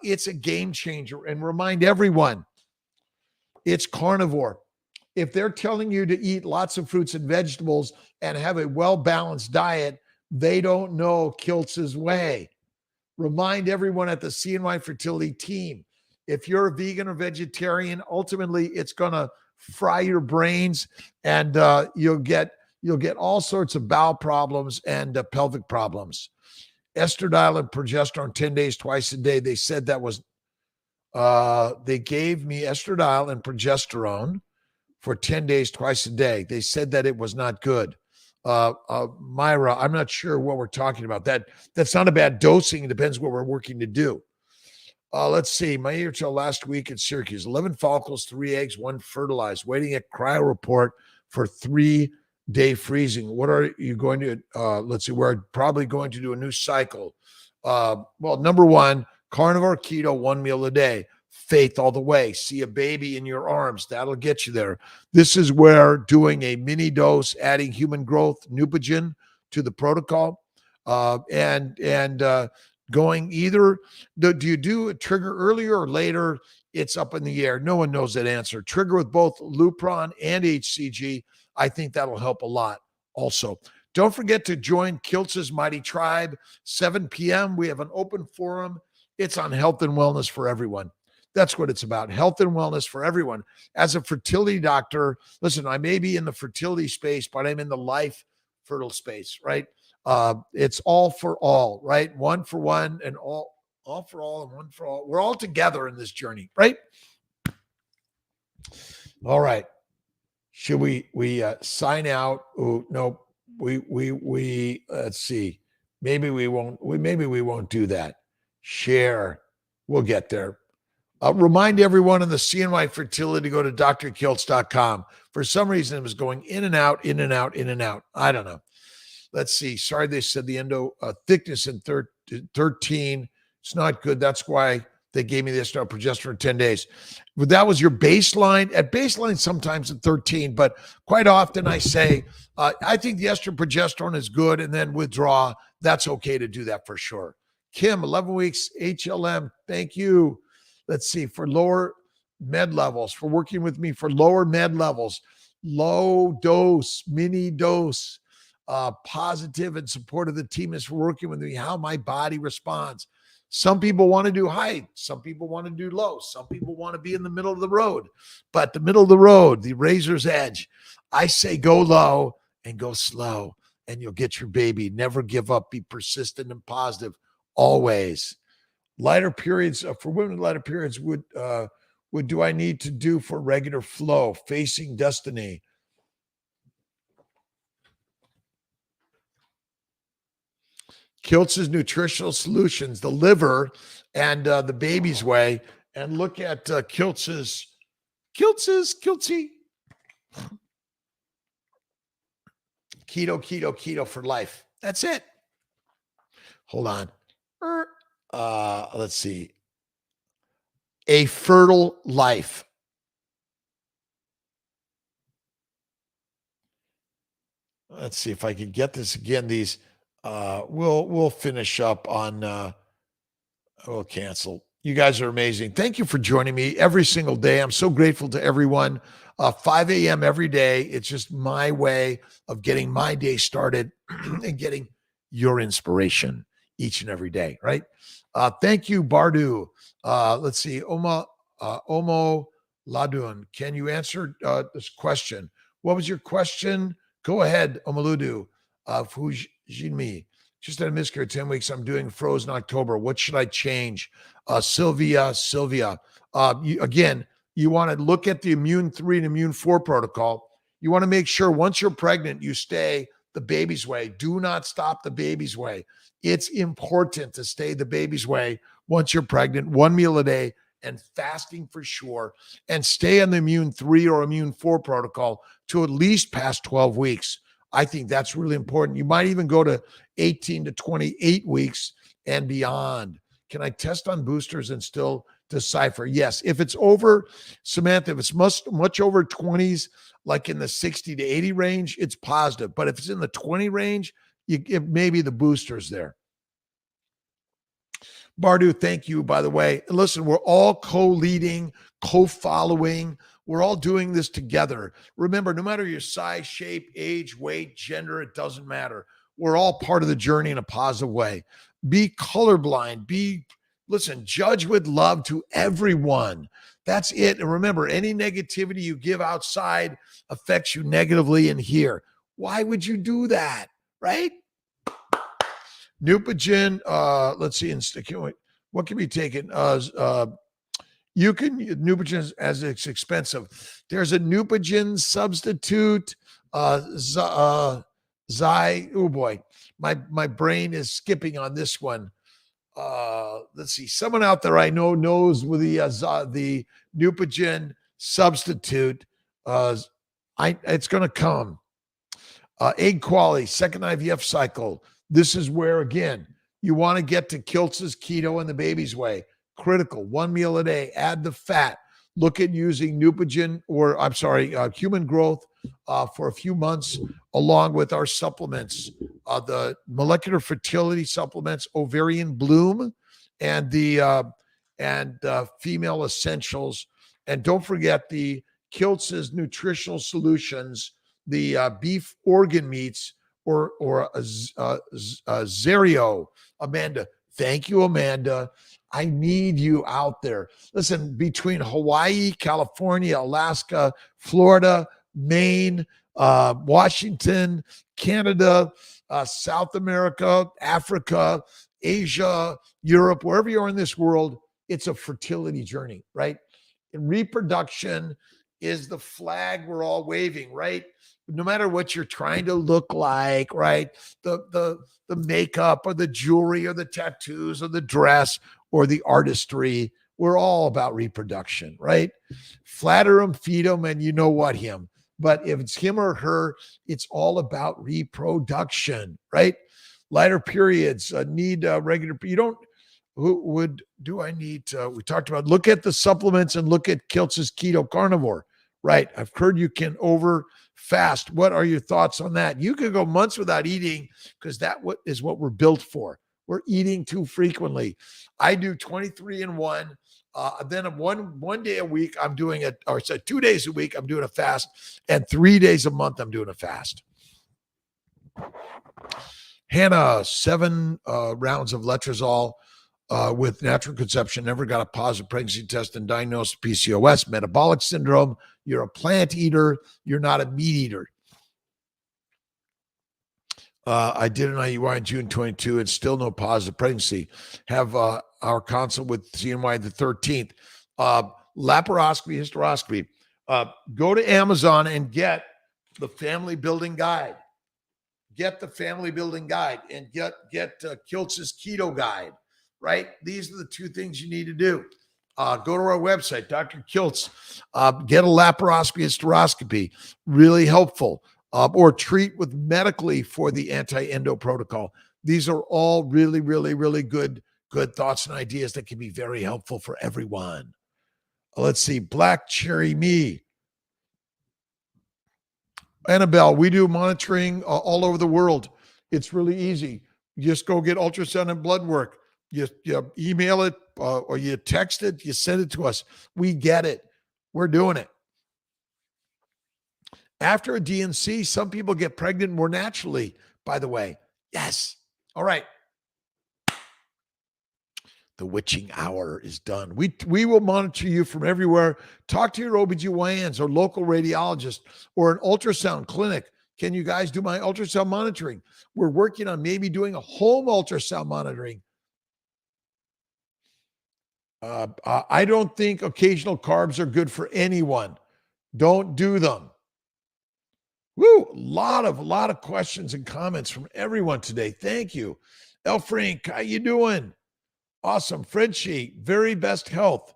It's a game changer. And remind everyone, it's carnivore. If they're telling you to eat lots of fruits and vegetables and have a well-balanced diet, they don't know Kiltz's way. Remind everyone at the CNY Fertility team, if you're a vegan or vegetarian, ultimately it's going to fry your brains, and you'll get all sorts of bowel problems and pelvic problems. Estradiol and progesterone 10 days twice a day. They said that was, they gave me estradiol and progesterone for 10 days twice a day. They said that it was not good. Myra, I'm not sure what we're talking about. That's not a bad dosing. It depends what we're working to do. Let's see. My HL last week at Syracuse, 11 follicles, 3 eggs, 1 fertilized, waiting at cryo report for 3-day freezing. What are you going to, let's see, we're probably going to do a new cycle. Well, number 1, carnivore, keto, 1 meal a day. Faith all the way. See a baby in your arms. That'll get you there. This is where doing a mini dose, adding human growth, Neupogen to the protocol, and going either, do you do a trigger earlier or later? It's up in the air. No one knows that answer. Trigger with both Lupron and HCG. I think that'll help a lot also. Don't forget to join Kiltz's Mighty Tribe, 7 p.m. We have an open forum. It's on health and wellness for everyone. That's what it's about. Health and wellness for everyone. As a fertility doctor, listen, I may be in the fertility space, but I'm in the life fertile space, right? It's all for all, right? One for one and all for all and one for all. We're all together in this journey, right? All right. Should we sign out? Oh, no, we let's see. Maybe we won't do that. Share. We'll get there. Remind everyone in the CNY Fertility to go to drkiltz.com. For some reason, it was going in and out. I don't know. Let's see. Sorry, they said the endo thickness in 13. It's not good. That's why they gave me this progesterone 10 days. But that was your baseline. At baseline, sometimes at 13. But quite often I say, I think the estrogen progesterone is good, and then withdraw. That's okay to do that for sure. Kim, 11 weeks, HLM. Thank you. Let's see, for lower med levels, for working with me for lower med levels, low dose, mini dose, positive and support of the team is for working with me, how my body responds. Some people want to do high. Some people want to do low. Some people want to be in the middle of the road. But the middle of the road, the razor's edge, I say go low and go slow, and you'll get your baby. Never give up. Be persistent and positive always. Lighter periods for women, lighter periods would do I need to do for regular flow? Facing Destiny. Kiltz's Nutritional Solutions, the liver and the baby's way. And look at Kiltzy keto for life. That's it. Hold on. Let's see. A fertile life. Let's see if I can get this again. These we'll finish up on we'll cancel. You guys are amazing. Thank you for joining me every single day. I'm so grateful to everyone. 5 a.m. every day. It's just my way of getting my day started and getting your inspiration each and every day, right? Thank you, Bardu. Let's see. Omo Ladun, can you answer this question? What was your question? Go ahead, Omaludu. Fujinmi. Just had a miscarriage 10 weeks. I'm doing frozen October. What should I change? Sylvia. You want to look at the Immune 3 and Immune 4 protocol. You want to make sure once you're pregnant, you stay the baby's way. Do not stop the baby's way. It's important to stay the baby's way once you're pregnant, 1 meal a day and fasting for sure, and stay on the Immune 3 or Immune 4 protocol to at least past 12 weeks. I think that's really important. You might even go to 18 to 28 weeks and beyond. Can I test on boosters and still decipher? Yes. If it's over, Samantha, if it's much over 20s, like in the 60 to 80 range, it's positive. But if it's in the 20 range, it may be the boosters there. Bardu, thank you, by the way. And listen, we're all co-leading, co-following. We're all doing this together. Remember, no matter your size, shape, age, weight, gender, it doesn't matter. We're all part of the journey in a positive way. Be colorblind. Judge with love to everyone. That's it. And remember, any negativity you give outside affects you negatively in here. Why would you do that? Right? Neupogen, let's see, what can be taken? Neupogen as it's expensive. There's a Neupogen substitute. Oh boy, my brain is skipping on this one. Let's see, someone out there I know knows with the Neupogen substitute. It's going to come. Egg quality, second IVF cycle. This is where, again, you want to get to Kiltz's keto and the baby's way. Critical. 1 meal a day. Add the fat. Look at using Neupogen human growth for a few months, along with our supplements, the molecular fertility supplements, ovarian bloom, and the female essentials. And don't forget the Kiltz's nutritional solutions, the beef organ meats, or Zerio. Amanda, thank you, Amanda. I need you out there. Listen, between Hawaii, California, Alaska, Florida, Maine, Washington, Canada, South America, Africa, Asia, Europe, wherever you are in this world, it's a fertility journey, right? And reproduction is the flag we're all waving, right? No matter what you're trying to look like, right? The makeup or the jewelry or the tattoos or the dress or the artistry, we're all about reproduction, right? Flatter him, feed him, and you know what, him. But if it's him or her, it's all about reproduction, right? Lighter periods need regular. You don't. I need to? We talked about. Look at the supplements and look at Kiltz's keto carnivore, right? I've heard you can over fast. What are your thoughts on that? You could go months without eating because is what we're built for. We're eating too frequently. I do 23 and 1. Then one day a week, I'm doing 2 days a week, I'm doing a fast, and 3 days a month, I'm doing a fast. Hannah, 7 rounds of letrozole with natural conception, never got a positive pregnancy test and diagnosed PCOS, metabolic syndrome. You're a plant eater. You're not a meat eater. I did an IUI in June 22 and still no positive pregnancy. Have our consult with CNY the 13th. Laparoscopy, hysteroscopy. Go to Amazon and get the family building guide. get the family building guide and get Kiltz's keto guide, right? These are the two things you need to do. Go to our website, Dr. Kiltz, get a laparoscopy, hysteroscopy, really helpful, or treat with medically for the anti-endo protocol. These are all really, really, really good thoughts and ideas that can be very helpful for everyone. Let's see, Black Cherry Me. Annabelle, we do monitoring all over the world. It's really easy. You just go get ultrasound and blood work. You email it or you text it, you send it to us. We get it. We're doing it. After a DNC, some people get pregnant more naturally, by the way. Yes. All right. The witching hour is done. We will monitor you from everywhere. Talk to your OBGYNs or local radiologist or an ultrasound clinic. Can you guys do my ultrasound monitoring? We're working on maybe doing a home ultrasound monitoring. I don't think occasional carbs are good for anyone. Don't do them. Woo! A lot of questions and comments from everyone today. Thank you. El Frank, how you doing? Awesome. Frenchie, very best health.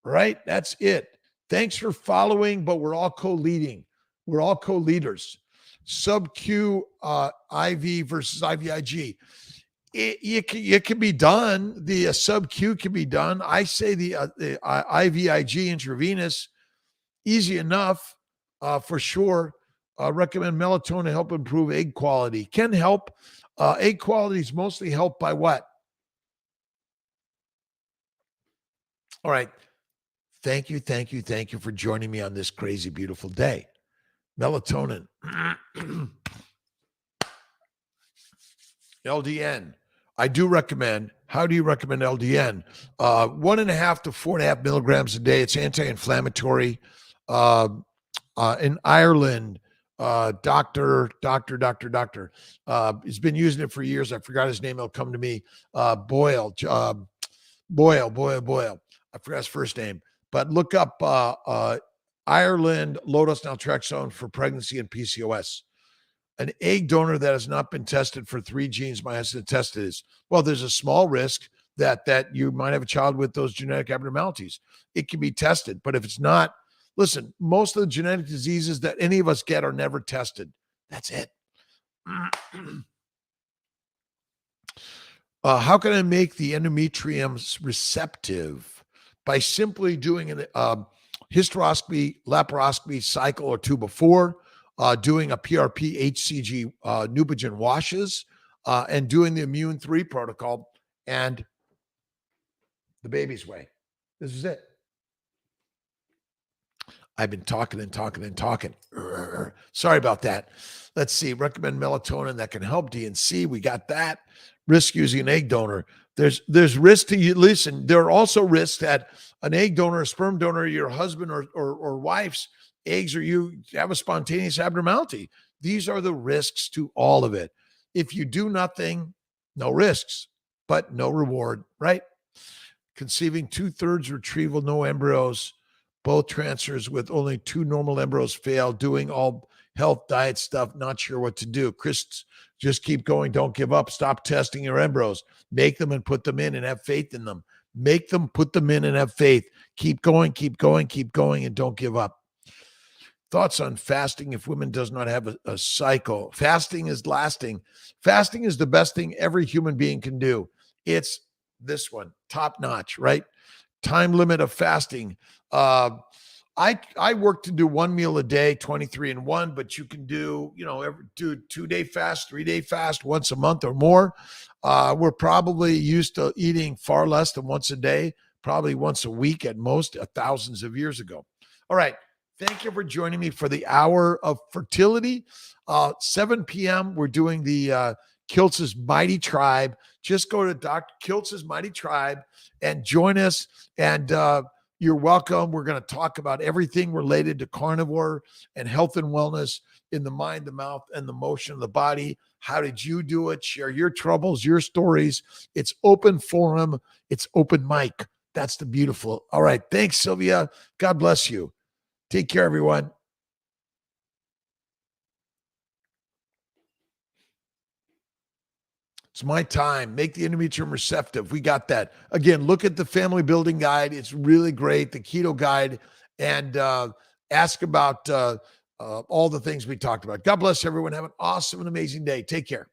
Right? That's it. Thanks for following, but we're all co-leading. We're all co-leaders. Sub-Q IV versus IVIG. It can be done. The sub-Q can be done. I say the IVIG intravenous, easy enough for sure. Recommend melatonin to help improve egg quality. Can help. Egg quality is mostly helped by what? All right. Thank you for joining me on this crazy, beautiful day. Melatonin. LDN. I do recommend. How do you recommend LDN? 1.5 to 4.5 milligrams a day. It's anti-inflammatory. In Ireland, doctor, he's been using it for years. I forgot his name. It'll come to me. Boyle. I forgot his first name. But look up Ireland low-dose naltrexone for pregnancy and PCOS. An egg donor that has not been tested for 3 genes my husband tested is, well, there's a small risk that you might have a child with those genetic abnormalities. It can be tested, but if it's not, listen, most of the genetic diseases that any of us get are never tested. That's it. How can I make the endometrium receptive? By simply doing an hysteroscopy, laparoscopy cycle or 2 before, doing a PRP, HCG, Neupogen washes, and doing the Immune 3 protocol and the baby's way. This is it. I've been talking. Sorry about that. Let's see. Recommend melatonin that can help DNC. We got that. Risk using an egg donor. There's risk to you. Listen, there are also risks that an egg donor, a sperm donor, your husband or wife's eggs, or you have a spontaneous abnormality. These are the risks to all of it. If you do nothing, no risks, but no reward, right? Conceiving 2/3 retrieval, no embryos, both transfers with only 2 normal embryos fail, doing all health diet stuff, not sure what to do. Chris, just keep going. Don't give up. Stop testing your embryos. Make them and put them in and have faith in them. Make them, put them in and have faith. Keep going, and don't give up. Thoughts on fasting if women does not have a cycle. Fasting is lasting. Fasting is the best thing every human being can do. It's this one, top notch, right? Time limit of fasting. I work to do 1 meal a day, 23-1, but you can do, do 2-day fast, 3-day fast once a month or more. We're probably used to eating far less than once a day, probably once a week at most, thousands of years ago. All right. Thank you for joining me for the hour of fertility. 7 p.m. We're doing the Kiltz's Mighty Tribe. Just go to Dr. Kiltz's Mighty Tribe and join us. And you're welcome. We're going to talk about everything related to carnivore and health and wellness in the mind, the mouth, and the motion of the body. How did you do it? Share your troubles, your stories. It's open forum. It's open mic. That's the beautiful. All right. Thanks, Sylvia. God bless you. Take care, everyone. It's my time. Make the endometrium receptive. We got that. Again, look at the family building guide. It's really great. The keto guide, and ask about all the things we talked about. God bless everyone. Have an awesome and amazing day. Take care.